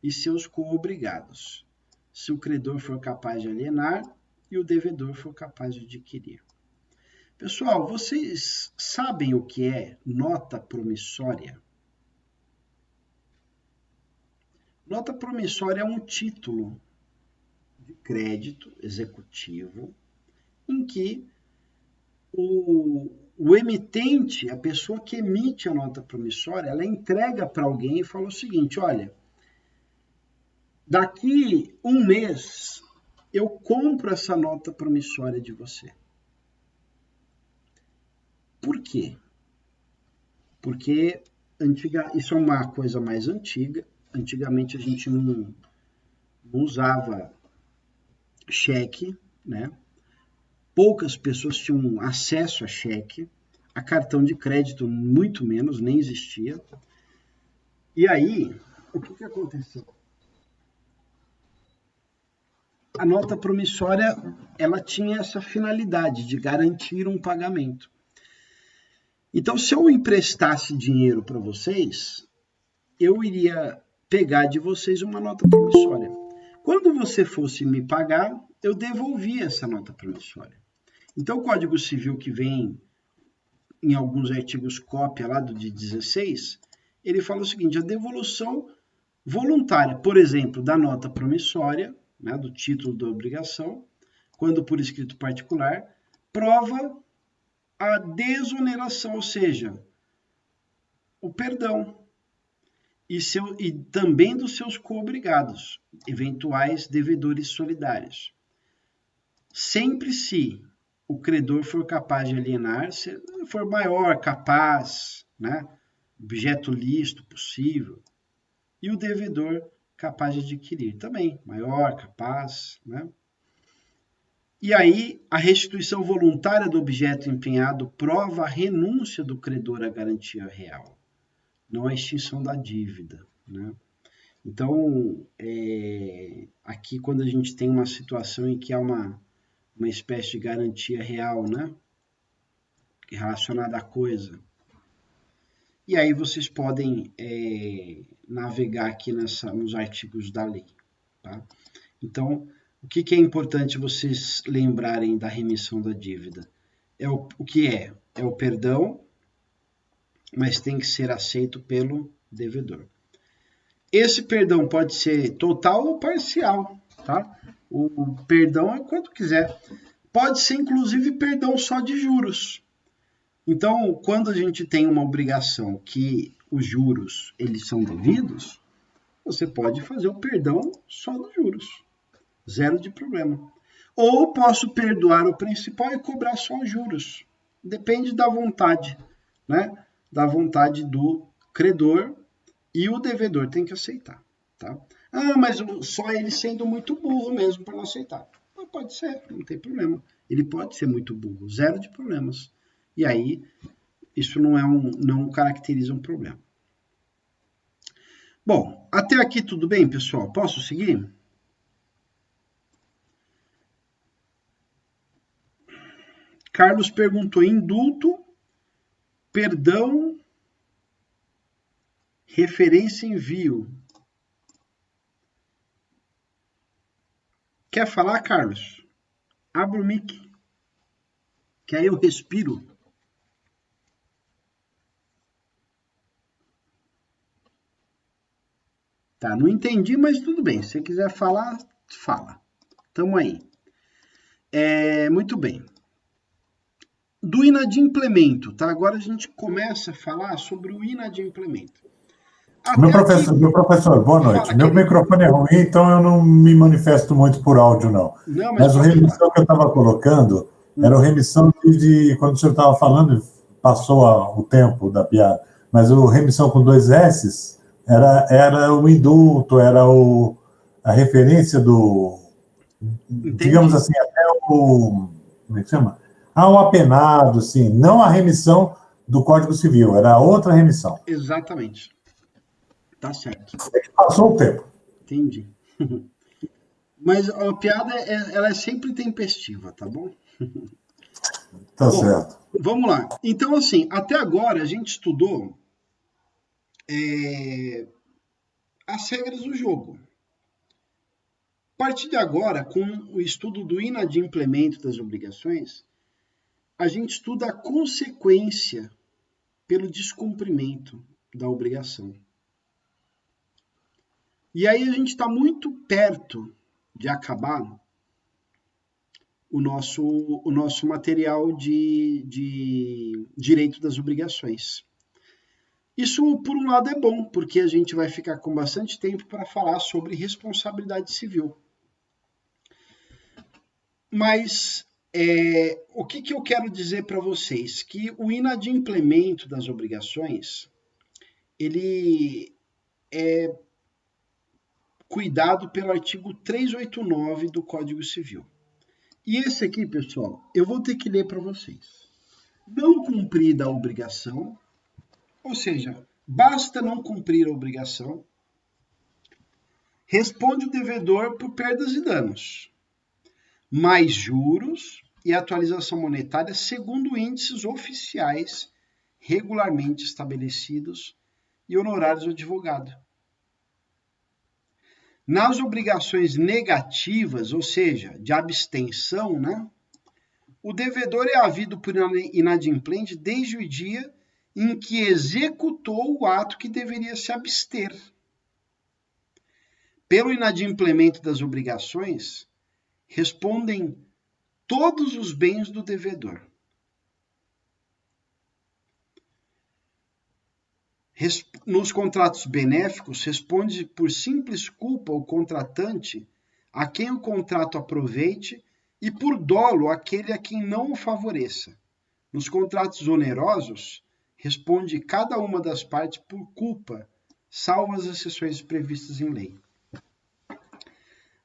e seus coobrigados, se o credor for capaz de alienar e o devedor for capaz de adquirir. Pessoal, vocês sabem o que é nota promissória? Nota promissória é um título de crédito executivo em que o emitente, a pessoa que emite a nota promissória, ela entrega para alguém e fala o seguinte, olha, daqui um mês eu compro essa nota promissória de você. Por quê? Porque isso é uma coisa mais antiga. Antigamente a gente não usava cheque, né? Poucas pessoas tinham acesso a cheque, a cartão de crédito muito menos, nem existia. E aí, o que aconteceu? A nota promissória, ela tinha essa finalidade de garantir um pagamento. Então, se eu emprestasse dinheiro para vocês, eu iria pegar de vocês uma nota promissória. Quando você fosse me pagar, eu devolvia essa nota promissória. Então, o Código Civil que vem em alguns artigos cópia lá do de 16, ele fala o seguinte, a devolução voluntária, por exemplo, da nota promissória, né, do título da obrigação, quando por escrito particular, prova a desoneração, ou seja, o perdão, e também dos seus coobrigados, eventuais devedores solidários. Sempre se o credor for capaz de alienar, se for maior, capaz, né, objeto lícito possível, e o devedor capaz de adquirir também, maior, capaz, né? E aí, a restituição voluntária do objeto empenhado prova a renúncia do credor à garantia real, não a extinção da dívida, né? Então, aqui quando a gente tem uma situação em que há uma espécie de garantia real, né? Relacionada à coisa. E aí vocês podem navegar aqui nos artigos da lei, tá? Então, o que é importante vocês lembrarem da remissão da dívida? O que é? É o perdão, mas tem que ser aceito pelo devedor. Esse perdão pode ser total ou parcial, tá? O perdão é quanto quiser. Pode ser, inclusive, perdão só de juros. Então, quando a gente tem uma obrigação que os juros eles são devidos, você pode fazer o perdão só dos juros. Zero de problema. Ou posso perdoar o principal e cobrar só os juros. Depende da vontade, né? Da vontade do credor e o devedor tem que aceitar, tá? Ah, mas só ele sendo muito burro mesmo para não aceitar. Pode ser, não tem problema. Ele pode ser muito burro, zero de problemas. E aí, isso não caracteriza um problema. Bom, até aqui tudo bem, pessoal? Posso seguir? Carlos perguntou: indulto, perdão, referência envio. Quer falar, Carlos? Abra o mic, que aí eu respiro. Tá, não entendi, mas tudo bem. Se você quiser falar, fala. Tamo aí. Muito bem. Do inadimplemento, tá? Agora a gente começa a falar sobre o inadimplemento. Meu professor, boa noite. Fala, meu microfone é ruim, então eu não me manifesto muito por áudio, não. Mas a remissão que eu estava colocando era a remissão de quando o senhor estava falando, passou o tempo da piada, mas a remissão com 2 S's era o indulto, era a referência do, digamos assim, até o, como é que chama? O apenado, assim, não a remissão do Código Civil, era outra remissão. Exatamente. Tá certo. Passou o tempo. Entendi. Mas a piada, ela é sempre tempestiva, tá bom? Tá certo. Vamos lá. Então, assim, até agora a gente estudou as regras do jogo. A partir de agora, com o estudo do inadimplemento das obrigações, a gente estuda a consequência pelo descumprimento da obrigação. E aí a gente está muito perto de acabar o nosso material de direito das obrigações. Isso, por um lado, é bom, porque a gente vai ficar com bastante tempo para falar sobre responsabilidade civil. Mas o que eu quero dizer para vocês? Que o inadimplemento das obrigações, ele é cuidado pelo artigo 389 do Código Civil. E esse aqui, pessoal, eu vou ter que ler para vocês. Não cumprida a obrigação, ou seja, basta não cumprir a obrigação, responde o devedor por perdas e danos, mais juros e atualização monetária segundo índices oficiais regularmente estabelecidos e honorários do advogado. Nas obrigações negativas, ou seja, de abstenção, né, o devedor é havido por inadimplente desde o dia em que executou o ato que deveria se abster. Pelo inadimplemento das obrigações, respondem todos os bens do devedor. Nos contratos benéficos, responde por simples culpa o contratante a quem o contrato aproveite e por dolo aquele a quem não o favoreça. Nos contratos onerosos, responde cada uma das partes por culpa, salvo as exceções previstas em lei.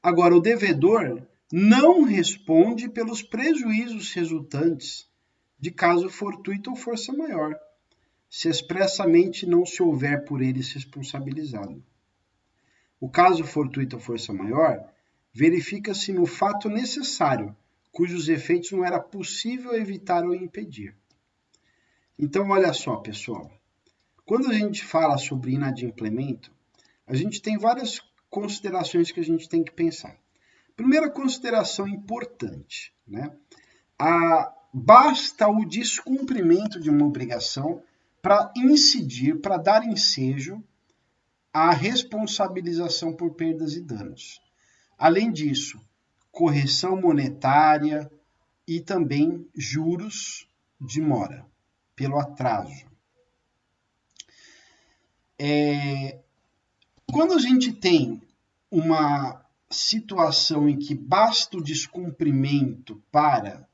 Agora, o devedor não responde pelos prejuízos resultantes de caso fortuito ou força maior, se expressamente não se houver por eles responsabilizado. O caso fortuito ou força maior verifica-se no fato necessário, cujos efeitos não era possível evitar ou impedir. Então, olha só, pessoal. Quando a gente fala sobre inadimplemento, a gente tem várias considerações que a gente tem que pensar. Primeira consideração importante, né? Basta o descumprimento de uma obrigação para incidir, para dar ensejo a responsabilização por perdas e danos. Além disso, correção monetária e também juros de mora, pelo atraso. Quando a gente tem uma situação em que basta o descumprimento para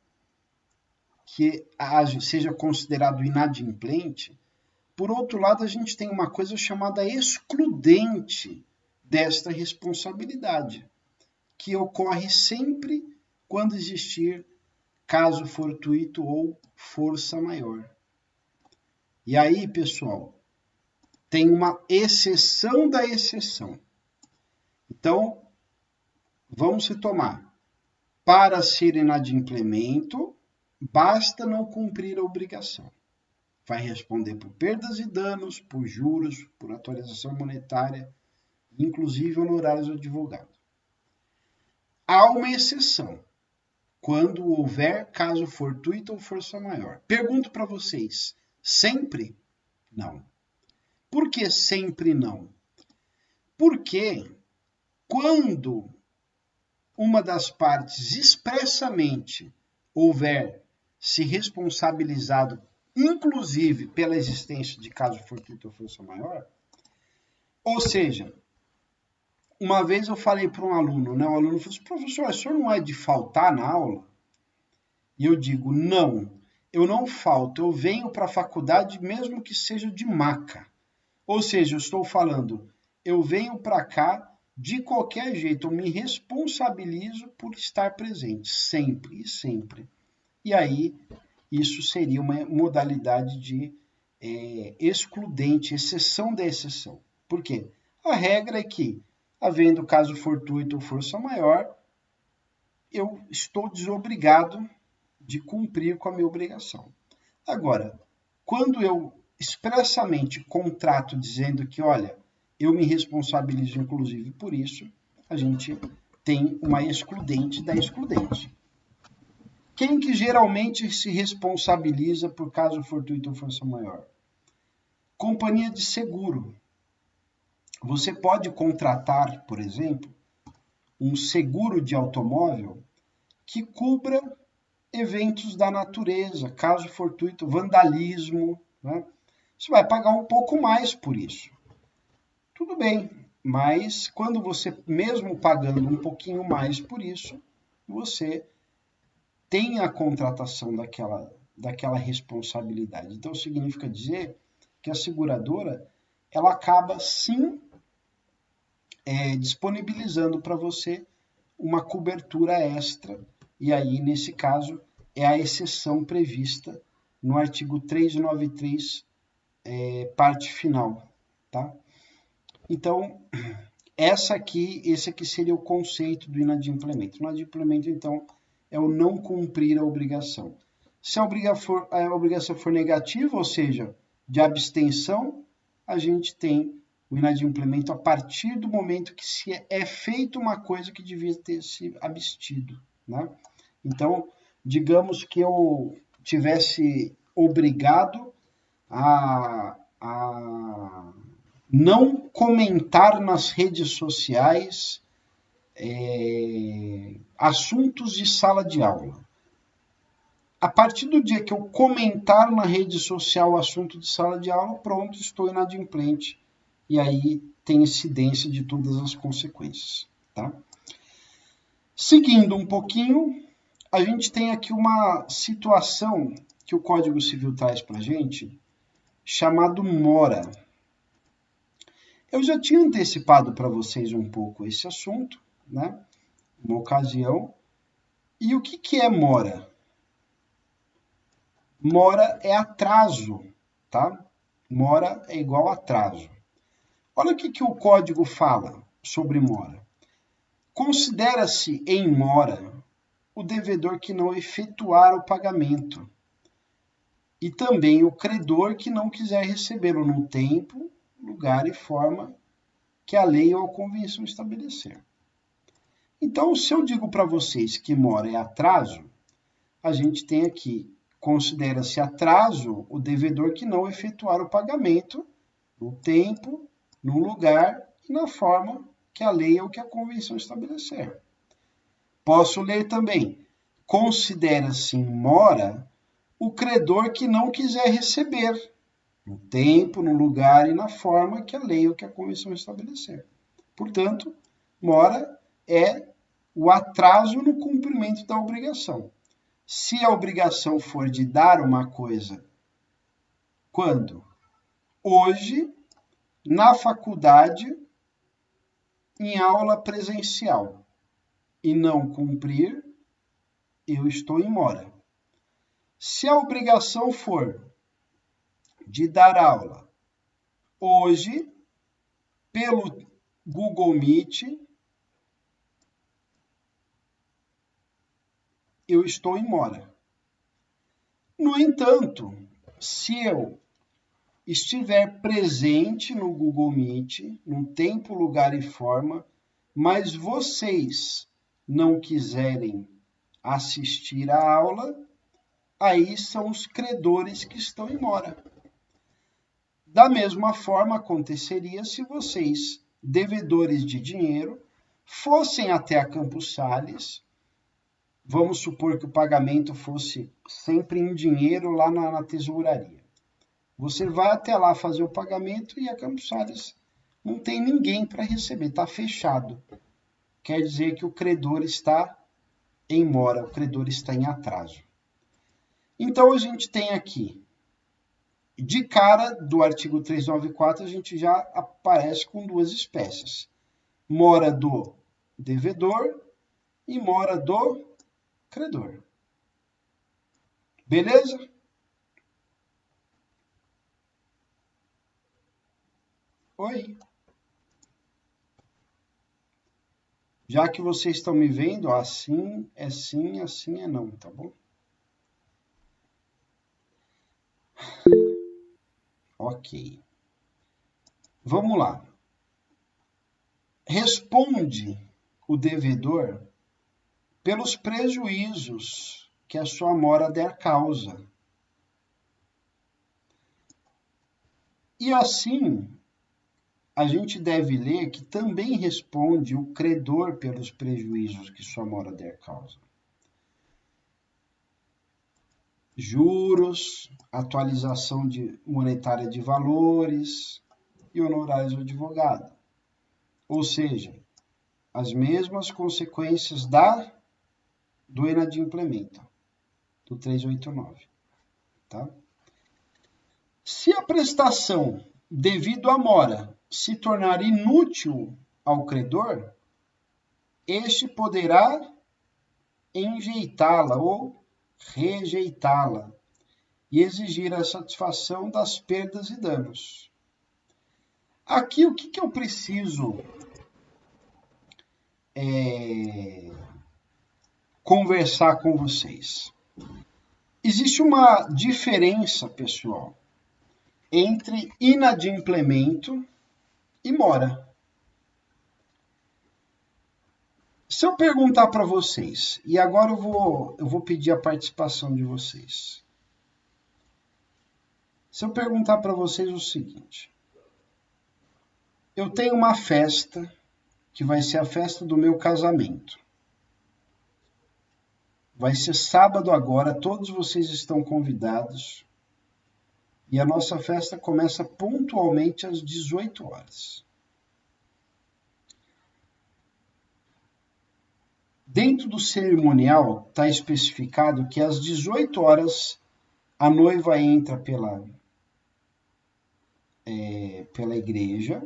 que seja considerado inadimplente, por outro lado, a gente tem uma coisa chamada excludente desta responsabilidade, que ocorre sempre quando existir caso fortuito ou força maior. E aí, pessoal, tem uma exceção da exceção. Então, vamos retomar. Para ser inadimplemento, basta não cumprir a obrigação. Vai responder por perdas e danos, por juros, por atualização monetária, inclusive honorários do advogado. Há uma exceção, quando houver caso fortuito ou força maior. Pergunto para vocês, sempre? Não. Por que sempre não? Porque quando uma das partes expressamente houver se responsabilizado, inclusive pela existência de caso fortuito ou força maior, ou seja, uma vez eu falei para um aluno, né? O aluno falou assim, professor, o senhor não é de faltar na aula? E eu digo, não, eu não falto, eu venho para a faculdade mesmo que seja de maca. Ou seja, eu estou falando, eu venho para cá de qualquer jeito, eu me responsabilizo por estar presente, sempre e sempre. E aí, isso seria uma modalidade de excludente, exceção da exceção. Por quê? A regra é que, havendo caso fortuito ou força maior, eu estou desobrigado de cumprir com a minha obrigação. Agora, quando eu expressamente contrato dizendo que, olha, eu me responsabilizo inclusive por isso, a gente tem uma excludente da excludente. Quem que geralmente se responsabiliza por caso fortuito ou força maior? Companhia de seguro. Você pode contratar, por exemplo, um seguro de automóvel que cubra eventos da natureza, caso fortuito, vandalismo, né? Você vai pagar um pouco mais por isso. Tudo bem, mas quando você, mesmo pagando um pouquinho mais por isso, você tem a contratação daquela responsabilidade. Então, significa dizer que a seguradora, ela acaba, sim, disponibilizando para você uma cobertura extra, e aí, nesse caso, é a exceção prevista no artigo 393, parte final, tá? Então, esse aqui seria o conceito do inadimplemento. O inadimplemento, então, é o não cumprir a obrigação. Se a obrigação for negativa, ou seja, de abstenção, a gente tem o inadimplemento a partir do momento que se é feita uma coisa que devia ter se abstido, né? Então, digamos que eu tivesse obrigado a não comentar nas redes sociais assuntos de sala de aula. A partir do dia que eu comentar na rede social o assunto de sala de aula, pronto, estou inadimplente. E aí tem incidência de todas as consequências, tá? Seguindo um pouquinho, a gente tem aqui uma situação que o Código Civil traz para a gente, chamado mora. Eu já tinha antecipado para vocês um pouco esse assunto, né? Uma ocasião. E o que é mora? Mora é atraso, tá? Mora é igual a atraso. Olha o que o código fala sobre mora. Considera-se em mora o devedor que não efetuar o pagamento e também o credor que não quiser recebê-lo no tempo, lugar e forma que a lei ou a convenção estabelecer. Então, se eu digo para vocês que mora é atraso, a gente tem aqui, considera-se atraso o devedor que não efetuar o pagamento no tempo, no lugar e na forma que a lei ou que a convenção estabelecer. Posso ler também: considera-se em mora o credor que não quiser receber, no tempo, no lugar e na forma que a lei ou que a convenção estabelecer. Portanto, mora é o atraso no cumprimento da obrigação. Se a obrigação for de dar uma coisa, quando? Hoje, na faculdade, em aula presencial, e não cumprir, eu estou em mora. Se a obrigação for de dar aula hoje, pelo Google Meet, eu estou em mora. No entanto, se eu estiver presente no Google Meet, no tempo, lugar e forma, mas vocês não quiserem assistir à aula, aí são os credores que estão em mora. Da mesma forma aconteceria se vocês, devedores de dinheiro, fossem até a Campos Sales. Vamos supor que o pagamento fosse sempre em dinheiro lá na tesouraria. Você vai até lá fazer o pagamento e a Campos Sales não tem ninguém para receber, está fechado. Quer dizer que o credor está em mora, o credor está em atraso. Então, a gente tem aqui, de cara do artigo 394, a gente já aparece com duas espécies. Mora do devedor e mora do credor. Beleza? Oi. Já que vocês estão me vendo, assim é sim, assim é não, tá bom? Ok. Vamos lá. Responde o devedor pelos prejuízos que a sua mora der causa. E assim, a gente deve ler que também responde o credor pelos prejuízos que sua mora der causa. Juros, atualização monetária de valores e honorários do advogado. Ou seja, as mesmas consequências do inadimplemento, do 389. Tá? Se a prestação devido à mora se tornar inútil ao credor, este poderá enjeitá-la ou rejeitá-la e exigir a satisfação das perdas e danos. Aqui, o que eu preciso conversar com vocês? Existe uma diferença, pessoal, entre inadimplemento e mora. Se eu perguntar para vocês, e agora eu vou pedir a participação de vocês. Se eu perguntar para vocês o seguinte: eu tenho uma festa que vai ser a festa do meu casamento. Vai ser sábado agora, todos vocês estão convidados. E a nossa festa começa pontualmente às 18 horas. Dentro do cerimonial está especificado que às 18 horas a noiva entra pela igreja.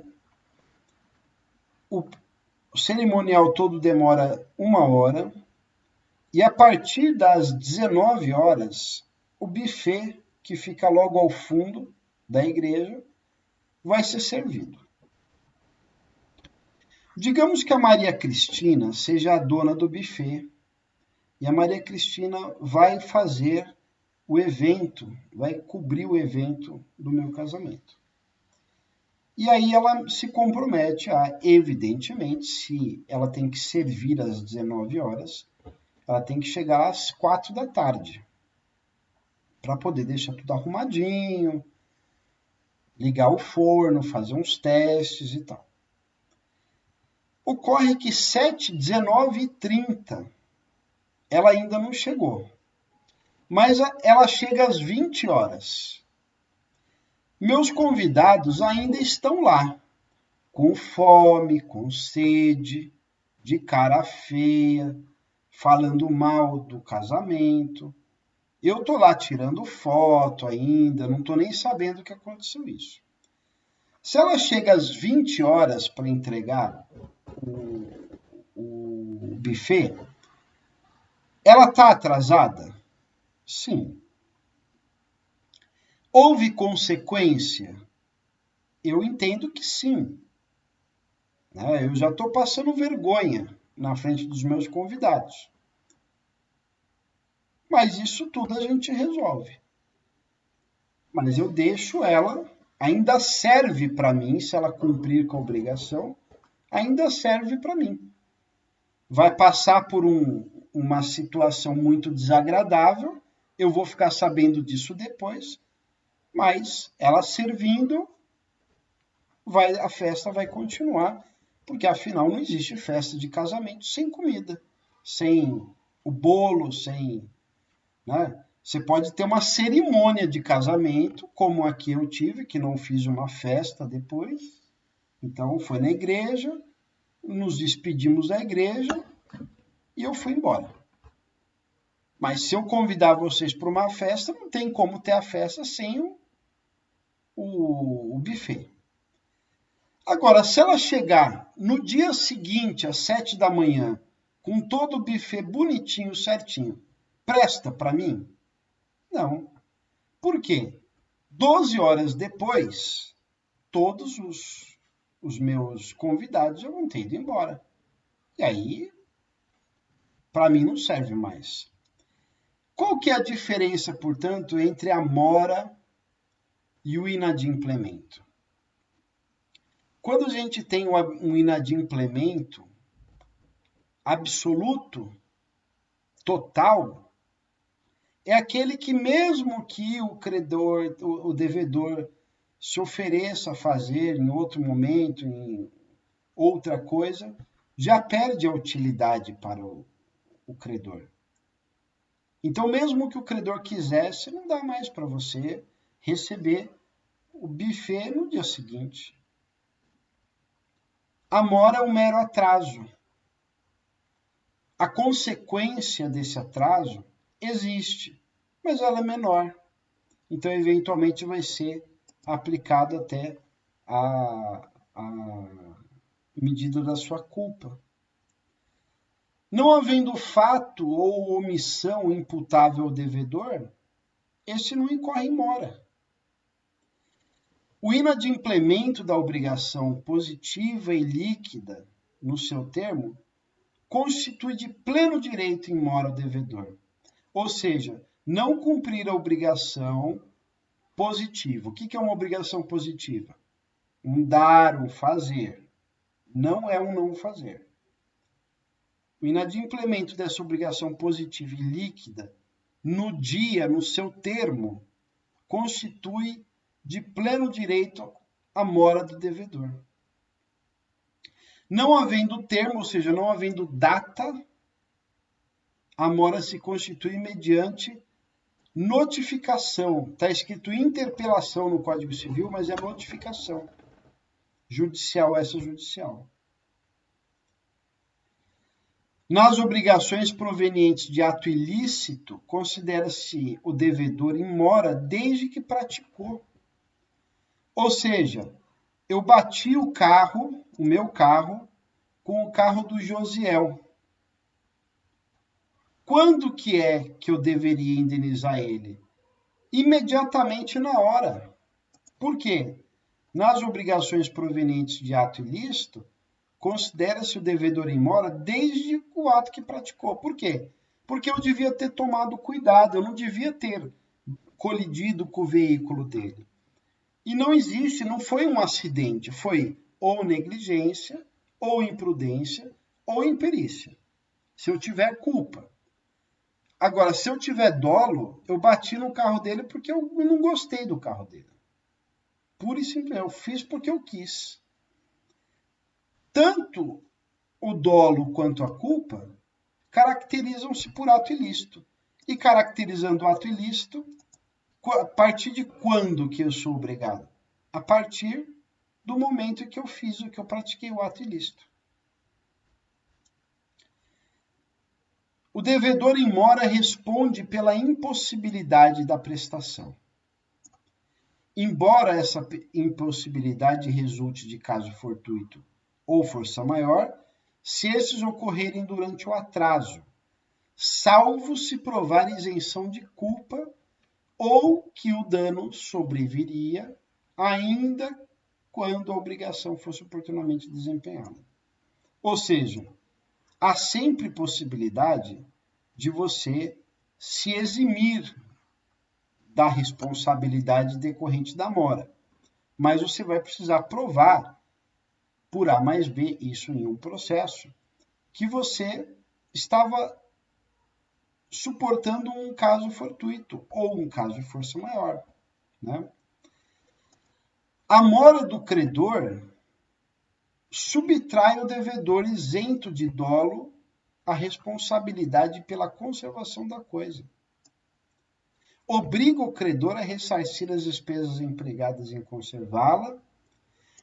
O cerimonial todo demora 1 hora. E a partir das 19 horas, o buffet, que fica logo ao fundo da igreja, vai ser servido. Digamos que a Maria Cristina seja a dona do buffet e a Maria Cristina vai fazer o evento, vai cobrir o evento do meu casamento. E aí ela se compromete a, evidentemente, se ela tem que servir às 19 horas, ela tem que chegar às 4 da tarde, para poder deixar tudo arrumadinho, ligar o forno, fazer uns testes e tal. Ocorre que 19h30 ela ainda não chegou, mas ela chega às 20 horas. Meus convidados ainda estão lá, com fome, com sede, de cara feia, falando mal do casamento. Eu estou lá tirando foto ainda, não estou nem sabendo o que aconteceu isso. Se ela chega às 20 horas para entregar o buffet, ela está atrasada? Sim. Houve consequência? Eu entendo que sim. Eu já estou passando vergonha na frente dos meus convidados. Mas isso tudo a gente resolve. Mas eu deixo ela, ainda serve para mim, se ela cumprir com a obrigação, ainda serve para mim. Vai passar por uma situação muito desagradável, eu vou ficar sabendo disso depois, mas ela servindo, a festa vai continuar, porque afinal não existe festa de casamento sem comida, sem o bolo, sem... Você pode ter uma cerimônia de casamento, como aqui eu tive, que não fiz uma festa depois. Então, foi na igreja, nos despedimos da igreja e eu fui embora. Mas se eu convidar vocês para uma festa, não tem como ter a festa sem o buffet. Agora, se ela chegar no dia seguinte, às 7 da manhã, com todo o buffet bonitinho, certinho, presta para mim? Não. Por quê? 12 horas depois, todos os meus convidados já vão ter ido embora. E aí, para mim, não serve mais. Qual que é a diferença, portanto, entre a mora e o inadimplemento? Quando a gente tem um inadimplemento absoluto, total, é aquele que mesmo que o credor, o devedor, se ofereça a fazer em outro momento, em outra coisa, já perde a utilidade para o credor. Então, mesmo que o credor quisesse, não dá mais para você receber o buffet no dia seguinte. A mora é um mero atraso. A consequência desse atraso existe, mas ela é menor. Então, eventualmente, vai ser aplicado até a medida da sua culpa. Não havendo fato ou omissão imputável ao devedor, esse não incorre em mora. O inadimplemento da obrigação positiva e líquida, no seu termo, constitui de pleno direito em mora ao devedor. Ou seja, não cumprir a obrigação positiva. O que é uma obrigação positiva? Um dar, um fazer. Não é um não fazer. O inadimplemento dessa obrigação positiva e líquida, no dia, no seu termo, constitui de pleno direito a mora do devedor. Não havendo termo, ou seja, não havendo data, a mora se constitui mediante notificação. Está escrito interpelação no Código Civil, mas é notificação. Judicial, extrajudicial. Nas obrigações provenientes de ato ilícito, considera-se o devedor em mora desde que praticou. Ou seja, eu bati o meu carro, com o carro do Josiel. Quando que é que eu deveria indenizar ele? Imediatamente na hora. Por quê? Nas obrigações provenientes de ato ilícito, considera-se o devedor em mora desde o ato que praticou. Por quê? Porque eu devia ter tomado cuidado, eu não devia ter colidido com o veículo dele. E não existe, não foi um acidente, foi ou negligência, ou imprudência, ou imperícia. Se eu tiver culpa. Agora, se eu tiver dolo, eu bati no carro dele porque eu não gostei do carro dele. Pura e simples, eu fiz porque eu quis. Tanto o dolo quanto a culpa caracterizam-se por ato ilícito. E caracterizando o ato ilícito, a partir de quando que eu sou obrigado? A partir do momento em que eu fiz o que eu pratiquei o ato ilícito. O devedor em mora responde pela impossibilidade da prestação. Embora essa impossibilidade resulte de caso fortuito ou força maior, se esses ocorrerem durante o atraso, salvo se provar isenção de culpa ou que o dano sobreviria ainda quando a obrigação fosse oportunamente desempenhada. Ou seja, há sempre possibilidade de você se eximir da responsabilidade decorrente da mora. Mas você vai precisar provar, por A mais B, isso em um processo, que você estava suportando um caso fortuito ou um caso de força maior. Né? A mora do credor subtrai o devedor isento de dolo a responsabilidade pela conservação da coisa. Obriga o credor a ressarcir as despesas empregadas em conservá-la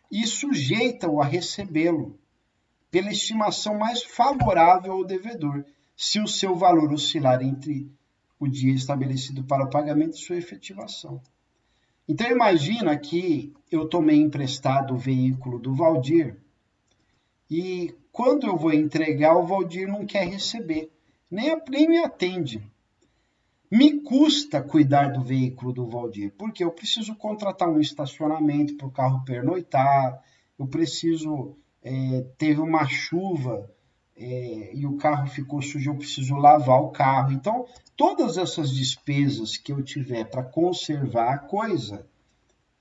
e sujeita-o a recebê-lo pela estimação mais favorável ao devedor, se o seu valor oscilar entre o dia estabelecido para o pagamento e sua efetivação. Então, imagina que eu tomei emprestado o veículo do Valdir e quando eu vou entregar, o Valdir não quer receber, nem me atende. Me custa cuidar do veículo do Valdir, porque eu preciso contratar um estacionamento para o carro pernoitar, eu preciso, teve uma chuva e o carro ficou sujo, eu preciso lavar o carro. Então, todas essas despesas que eu tiver para conservar a coisa,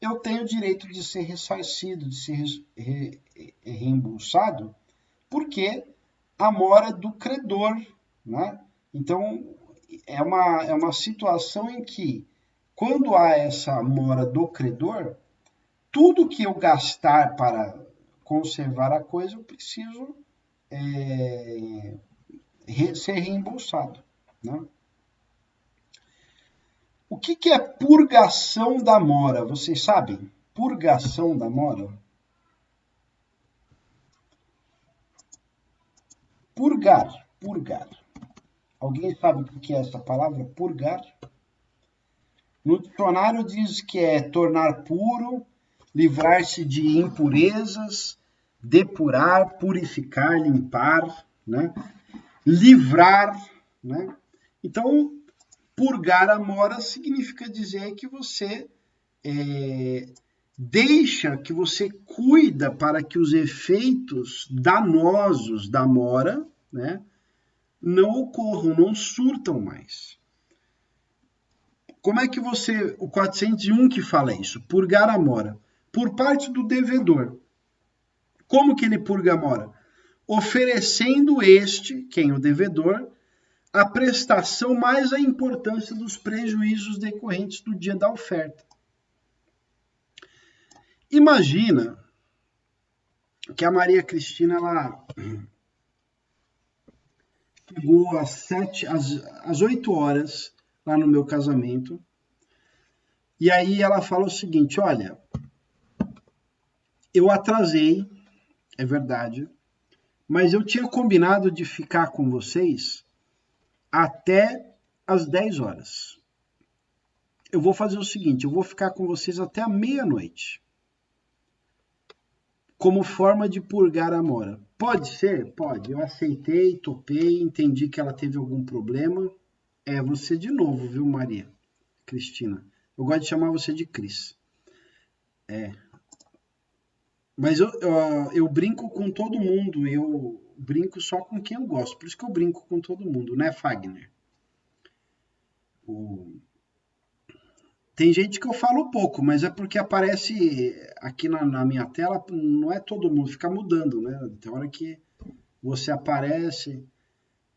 eu tenho o direito de ser ressarcido, de ser reembolsado, porque a mora do credor, né? Então, é uma situação em que, quando há essa mora do credor, tudo que eu gastar para conservar a coisa, eu preciso ser reembolsado. Né? O que é purgação da mora? Vocês sabem? Purgação da mora? Purgar. Alguém sabe o que é essa palavra? Purgar? No dicionário diz que é tornar puro, livrar-se de impurezas, depurar, purificar, limpar, né? Livrar. Né? Então, purgar a mora significa dizer que você deixa, que você cuida para que os efeitos danosos da mora, né, não ocorram, não surtam mais. Como é que você... O 401 que fala isso, purgar a mora. Por parte do devedor. Como que ele purga a mora? Oferecendo quem o devedor, a prestação mais a importância dos prejuízos decorrentes do dia da oferta. Imagina que a Maria Cristina ela chegou às 8 horas lá no meu casamento e aí ela fala o seguinte: olha, eu atrasei, é verdade, mas eu tinha combinado de ficar com vocês até às 10 horas. Eu vou fazer o seguinte, eu vou ficar com vocês até a meia-noite. Como forma de purgar a mora. Pode ser? Pode. Eu aceitei, topei, entendi que ela teve algum problema. É você de novo, viu, Maria Cristina? Eu gosto de chamar você de Cris. Mas eu brinco com todo mundo, eu brinco só com quem eu gosto. Por isso que eu brinco com todo mundo, né, Fagner? Tem gente que eu falo pouco, mas é porque aparece aqui na minha tela, não é todo mundo, fica mudando, né? Tem hora que você aparece,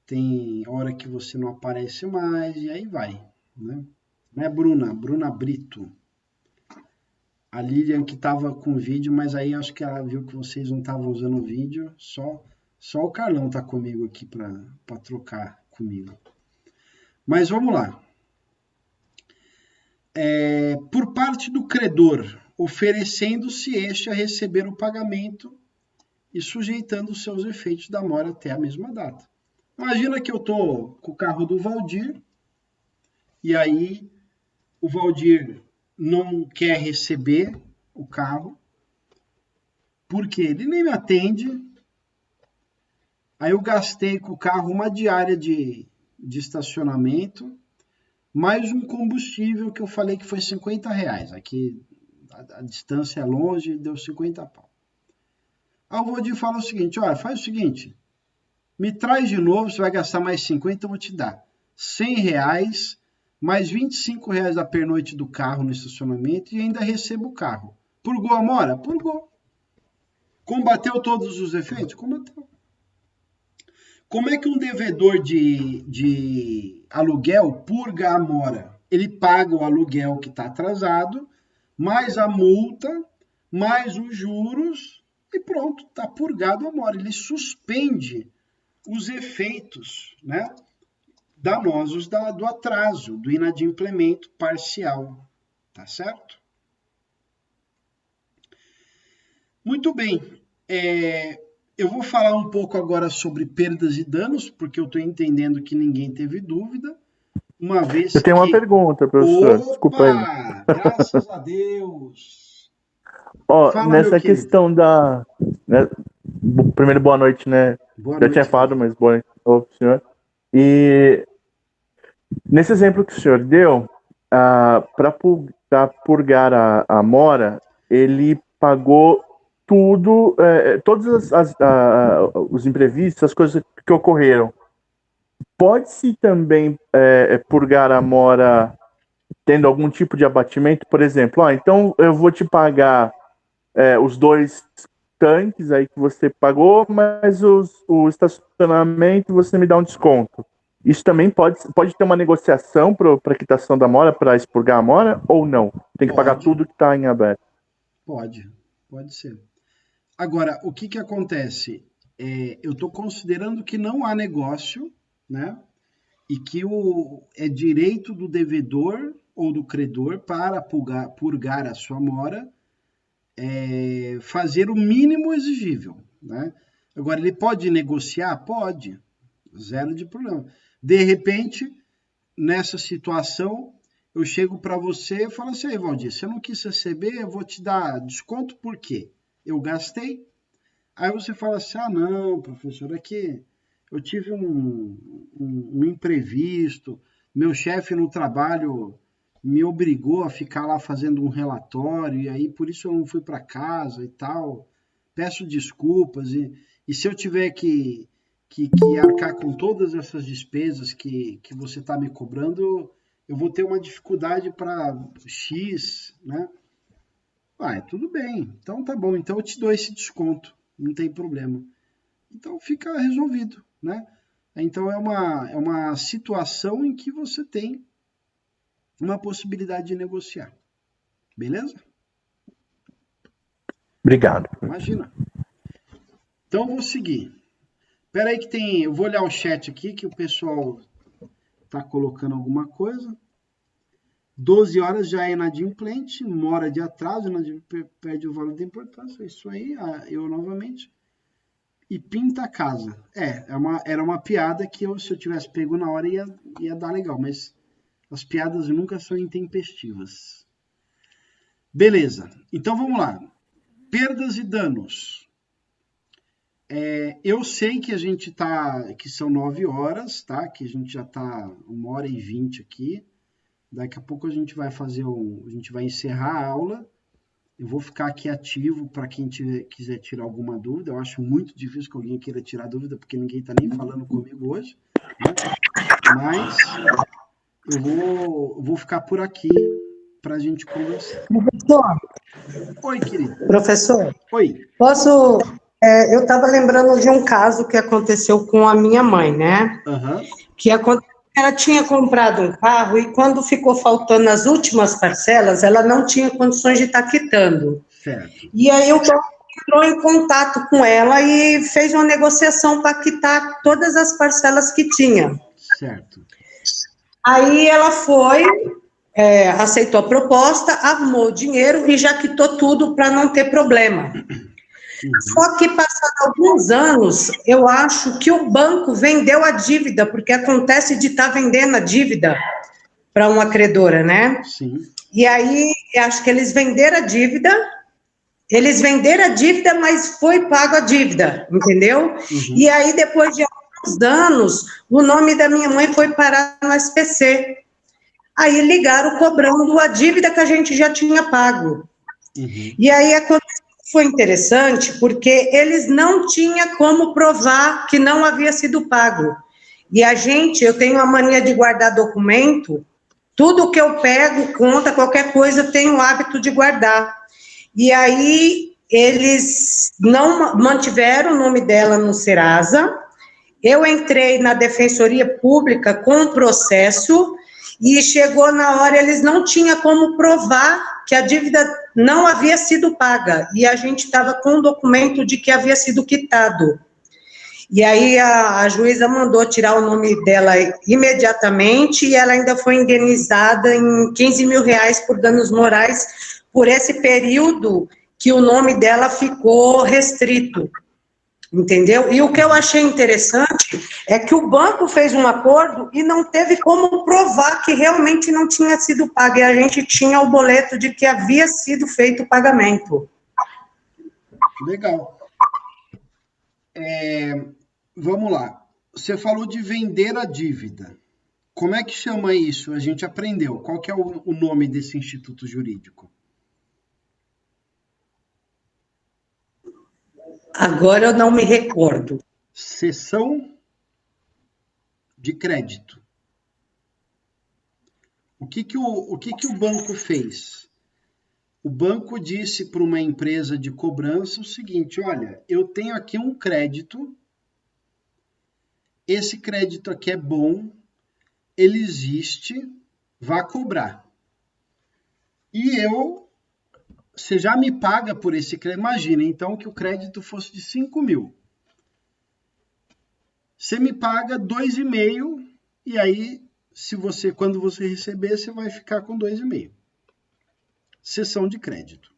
tem hora que você não aparece mais, e aí vai, né? Não é Bruna Brito. A Lilian que estava com vídeo, mas aí acho que ela viu que vocês não estavam usando o vídeo. Só o Carlão está comigo aqui para trocar comigo. Mas vamos lá. Por parte do credor, oferecendo-se este a receber o pagamento e sujeitando os seus efeitos da mora até a mesma data. Imagina que eu estou com o carro do Valdir e aí o Valdir não quer receber o carro porque ele nem me atende. Aí eu gastei com o carro uma diária de estacionamento, mais um combustível que eu falei que foi R$50. Aqui a distância é longe, deu 50 pau. Aí o Valdir fala o seguinte, olha, faz o seguinte, me traz de novo, você vai gastar mais 50, eu vou te dar R$100, mais R$25 da pernoite do carro no estacionamento e ainda recebo o carro. Purgou a mora? Purgou. Combateu todos os efeitos? Combateu. Como é que um devedor de aluguel purga a mora? Ele paga o aluguel que está atrasado, mais a multa, mais os juros e pronto, está purgado a mora. Ele suspende os efeitos, né, danosos do atraso, do inadimplemento parcial. Tá certo? Muito bem. Eu vou falar um pouco agora sobre perdas e danos, porque eu estou entendendo que ninguém teve dúvida. Uma vez eu tenho uma pergunta, professor. Opa, desculpa aí. Graças a Deus. Fala, nessa questão da... Né, primeiro, boa noite, né? Boa Já noite, tinha falado, mas boa noite, senhor. E nesse exemplo que o senhor deu, para purgar a mora, ele pagou tudo, todos os imprevistos, as coisas que ocorreram. Pode-se também purgar a mora tendo algum tipo de abatimento? Por exemplo, então eu vou te pagar os 2 tanques aí que você pagou, mas o estacionamento você me dá um desconto. Isso também pode ter uma negociação para a quitação da mora, para expurgar a mora, ou não? Tem que pagar tudo que está em aberto? Pode ser. Agora, o que acontece? Eu estou considerando que não há negócio, né? E que é direito do devedor ou do credor para purgar a sua mora, fazer o mínimo exigível, né? Agora, ele pode negociar? Pode. Zero de problema. De repente, nessa situação, eu chego para você e falo assim, aí, Valdir, você não quis receber, eu vou te dar desconto por quê? Eu gastei. Aí você fala assim, não, professor, é que eu tive um imprevisto, meu chefe no trabalho me obrigou a ficar lá fazendo um relatório, e aí por isso eu não fui para casa e tal, peço desculpas, e se eu tiver que arcar com todas essas despesas que você está me cobrando, eu vou ter uma dificuldade para X, né? Tudo bem, então tá bom, então eu te dou esse desconto, não tem problema. Então fica resolvido, né? Então é uma situação em que você tem uma possibilidade de negociar. Beleza? Obrigado. Imagina. Então vou seguir. Espera aí que eu vou olhar o chat aqui que o pessoal está colocando alguma coisa. 12 horas já é inadimplente, mora de atraso, perde o valor da importância. Isso aí, eu novamente. E pinta a casa. Era uma piada que se eu tivesse pego na hora ia dar legal, mas as piadas nunca são intempestivas. Beleza, então vamos lá. Perdas e danos. Eu sei que que são 9 horas, tá? Que a gente já está 1h20 aqui. Daqui a pouco a gente vai encerrar a aula. Eu vou ficar aqui ativo para quem quiser tirar alguma dúvida. Eu acho muito difícil que alguém queira tirar dúvida, porque ninguém está nem falando comigo hoje, né? Mas eu vou ficar por aqui para a gente conversar. Professor. Oi, querido. Professor. Oi. Posso... eu estava lembrando de um caso que aconteceu com a minha mãe, né? Uhum. Que aconteceu ela tinha comprado um carro e quando ficou faltando as últimas parcelas, ela não tinha condições de estar quitando. Certo. E aí o banco entrou em contato com ela e fez uma negociação para quitar todas as parcelas que tinha. Certo. Aí ela foi, aceitou a proposta, arrumou o dinheiro e já quitou tudo para não ter problema. Só que, passados alguns anos, eu acho que o banco vendeu a dívida, porque acontece de estar vendendo a dívida para uma credora, né? Sim. E aí, eu acho que eles venderam a dívida, mas foi pago a dívida, entendeu? E aí, depois de alguns anos, o nome da minha mãe foi parar no SPC. Aí ligaram cobrando a dívida que a gente já tinha pago. E aí foi interessante porque eles não tinham como provar que não havia sido pago. E eu tenho a mania de guardar documento, tudo que eu pego, conta, qualquer coisa, eu tenho o hábito de guardar. E aí eles não mantiveram o nome dela no Serasa. Eu entrei na Defensoria Pública com um processo e chegou na hora, eles não tinham como provar que a dívida não havia sido paga, e a gente estava com um documento de que havia sido quitado. E aí a juíza mandou tirar o nome dela imediatamente, e ela ainda foi indenizada em 15 mil reais por danos morais, por esse período que o nome dela ficou restrito. Entendeu? E o que eu achei interessante é que o banco fez um acordo e não teve como provar que realmente não tinha sido pago. E a gente tinha o boleto de que havia sido feito o pagamento. Legal. Vamos lá. Você falou de vender a dívida. Como é que chama isso? A gente aprendeu. Qual que é o nome desse instituto jurídico? Agora eu não me recordo. Cessão de crédito. O que o banco fez? O banco disse para uma empresa de cobrança o seguinte: olha, eu tenho aqui um crédito, esse crédito aqui é bom, ele existe, vá cobrar. E você já me paga por esse crédito. Imagina, então, que o crédito fosse de 5 mil. Você me paga 2,5 e aí, quando você receber, você vai ficar com 2,5. Cessão de crédito.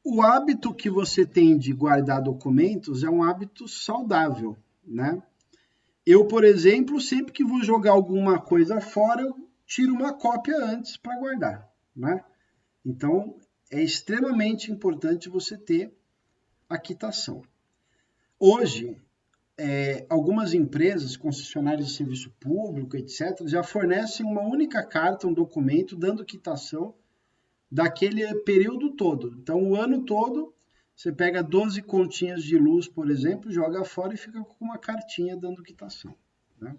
O hábito que você tem de guardar documentos é um hábito saudável, né? Eu, por exemplo, sempre que vou jogar alguma coisa fora, eu tiro uma cópia antes para guardar, né? Então, é extremamente importante você ter a quitação. Hoje, algumas empresas, concessionárias de serviço público, etc., já fornecem uma única carta, um documento, dando quitação daquele período todo. Então, o ano todo, você pega 12 continhas de luz, por exemplo, joga fora e fica com uma cartinha dando quitação, né?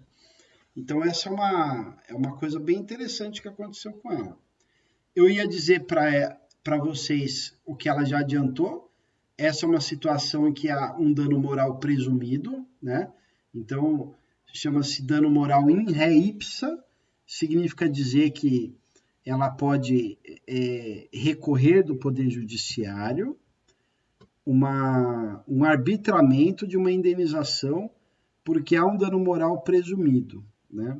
Então, essa é uma coisa bem interessante que aconteceu com ela. Eu ia dizer para vocês o que ela já adiantou. Essa é uma situação em que há um dano moral presumido, né? Então, chama-se dano moral in re ipsa, significa dizer que ela pode recorrer do Poder Judiciário um arbitramento de uma indenização porque há um dano moral presumido, né?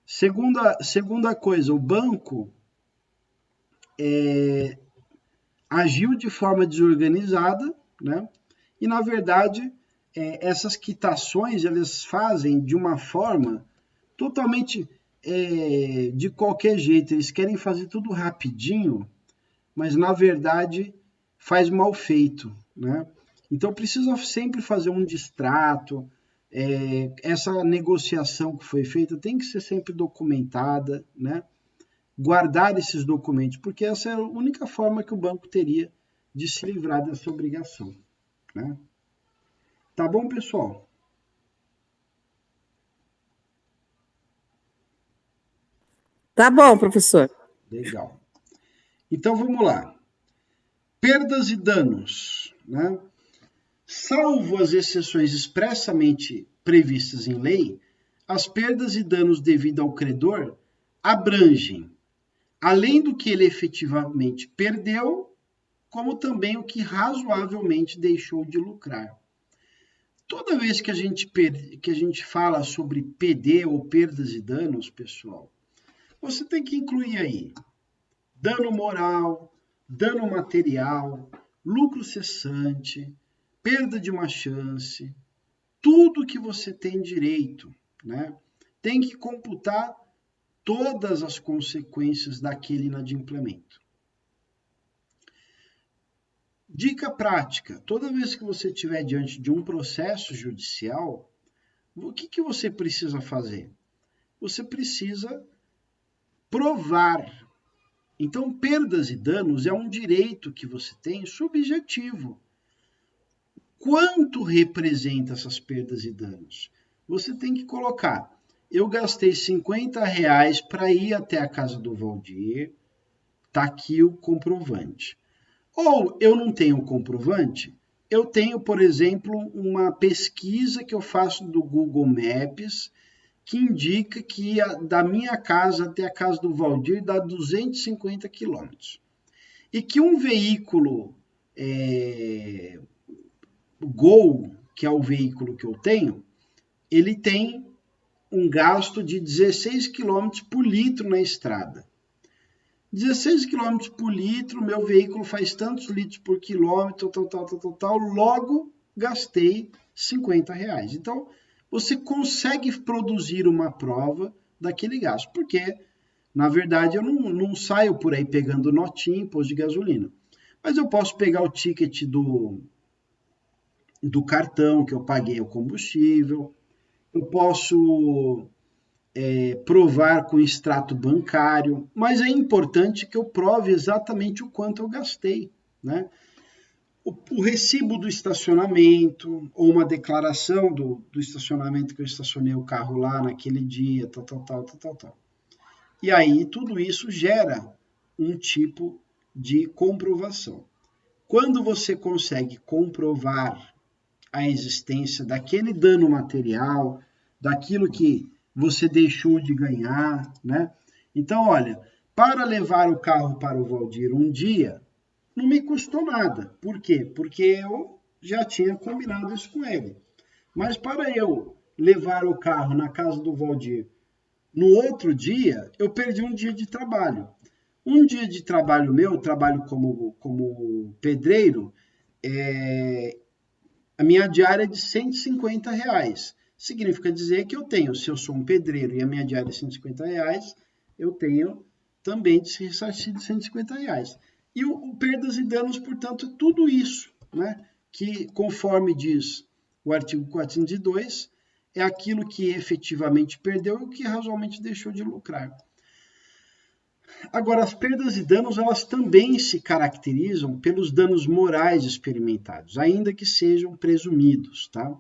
Segunda coisa, o banco agiu de forma desorganizada, né? E, na verdade, essas quitações eles fazem de uma forma totalmente de qualquer jeito. Eles querem fazer tudo rapidinho, mas, na verdade, faz mal feito, né? Então, precisa sempre fazer um distrato. Essa negociação que foi feita tem que ser sempre documentada, né? Guardar esses documentos, porque essa é a única forma que o banco teria de se livrar dessa obrigação, né? Tá bom, pessoal? Tá bom, professor. Legal. Então, vamos lá. Perdas e danos, né? Salvo as exceções expressamente previstas em lei, as perdas e danos devido ao credor abrangem, além do que ele efetivamente perdeu, como também o que razoavelmente deixou de lucrar. Toda vez que a gente fala sobre PD ou perdas e danos, pessoal, você tem que incluir aí dano moral, dano material, lucro cessante, perda de uma chance, tudo que você tem direito, né? Tem que computar todas as consequências daquele inadimplemento. Dica prática: toda vez que você estiver diante de um processo judicial, o que você precisa fazer? Você precisa provar. Então, perdas e danos é um direito que você tem subjetivo. Quanto representa essas perdas e danos? Você tem que colocar: eu gastei R$50 para ir até a casa do Valdir, está aqui o comprovante. Ou eu não tenho comprovante, eu tenho, por exemplo, uma pesquisa que eu faço do Google Maps, que indica que da minha casa até a casa do Valdir dá 250 quilômetros. E que um veículo Gol, que é o veículo que eu tenho, ele tem um gasto de 16 km por litro na estrada. 16 km por litro, meu veículo faz tantos litros por quilômetro, tal, logo gastei R$50. Então, você consegue produzir uma prova daquele gasto, porque, na verdade, eu não saio por aí pegando notinha em posto de gasolina. Mas eu posso pegar o ticket do cartão que eu paguei o combustível, eu posso provar com extrato bancário, mas é importante que eu prove exatamente o quanto eu gastei, né? O recibo do estacionamento, ou uma declaração do estacionamento que eu estacionei o carro lá naquele dia, tal. E aí tudo isso gera um tipo de comprovação. Quando você consegue comprovar a existência daquele dano material, daquilo que você deixou de ganhar, né? Então, olha, para levar o carro para o Valdir um dia, não me custou nada. Por quê? Porque eu já tinha combinado isso com ele. Mas para eu levar o carro na casa do Valdir no outro dia, eu perdi um dia de trabalho. Um dia de trabalho meu, trabalho como pedreiro, a minha diária é de R$150. Significa dizer que eu tenho, se eu sou um pedreiro e a minha diária é R$150, eu tenho também de se ressarcir de R$150. E o perdas e danos, portanto, é tudo isso, né? Que, conforme diz o artigo 402, é aquilo que efetivamente perdeu e o que razoavelmente deixou de lucrar. Agora, as perdas e danos, elas também se caracterizam pelos danos morais experimentados, ainda que sejam presumidos, tá?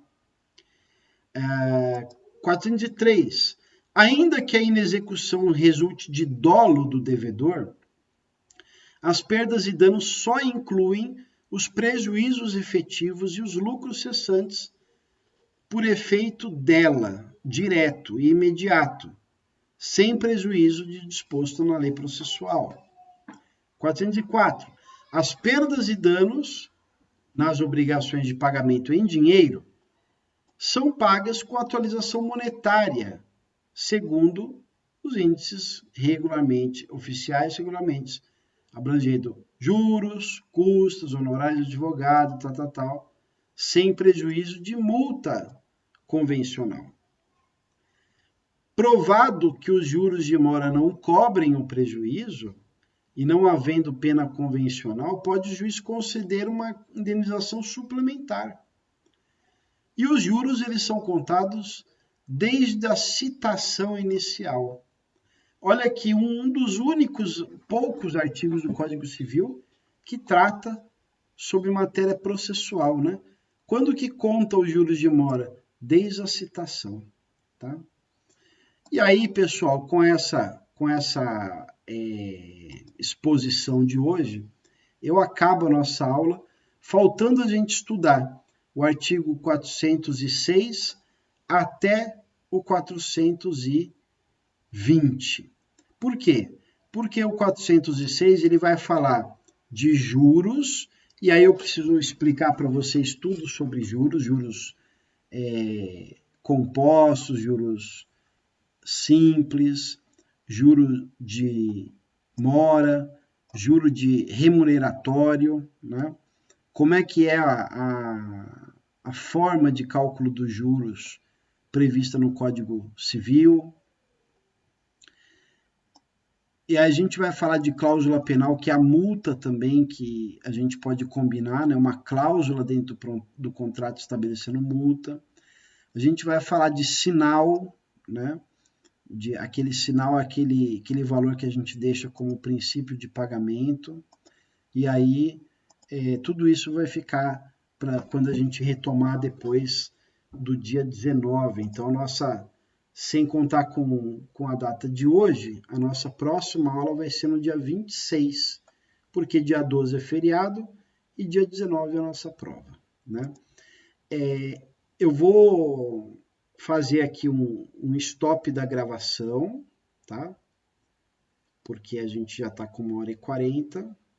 403. Ainda que a inexecução resulte de dolo do devedor, as perdas e danos só incluem os prejuízos efetivos e os lucros cessantes por efeito dela, direto e imediato, sem prejuízo de disposto na lei processual. 404. As perdas e danos nas obrigações de pagamento em dinheiro são pagas com atualização monetária, segundo os índices oficiais regulamentos, abrangendo juros, custos, honorários de advogado, sem prejuízo de multa convencional. Provado que os juros de mora não cobrem o prejuízo, e não havendo pena convencional, pode o juiz conceder uma indenização suplementar. E os juros, eles são contados desde a citação inicial. Olha aqui, um dos poucos artigos do Código Civil que trata sobre matéria processual, né? Quando que conta os juros de mora? Desde a citação, tá? E aí, pessoal, com essa exposição de hoje, eu acabo a nossa aula, faltando a gente estudar o artigo 406 até o 420. Por quê? Porque o 406 ele vai falar de juros, e aí eu preciso explicar para vocês tudo sobre juros, juros compostos, juros simples, juro de mora, juro de remuneratório, né? Como é que é a forma de cálculo dos juros prevista no Código Civil. E a gente vai falar de cláusula penal, que é a multa também, que a gente pode combinar, né? Uma cláusula dentro do contrato estabelecendo multa. A gente vai falar de sinal, né? De aquele sinal, aquele valor que a gente deixa como princípio de pagamento. E aí, tudo isso vai ficar para quando a gente retomar depois do dia 19. Então, sem contar com a data de hoje, a nossa próxima aula vai ser no dia 26, porque dia 12 é feriado e dia 19 é a nossa prova, né? Eu vou fazer aqui um stop da gravação, tá? Porque a gente já está com 1h40.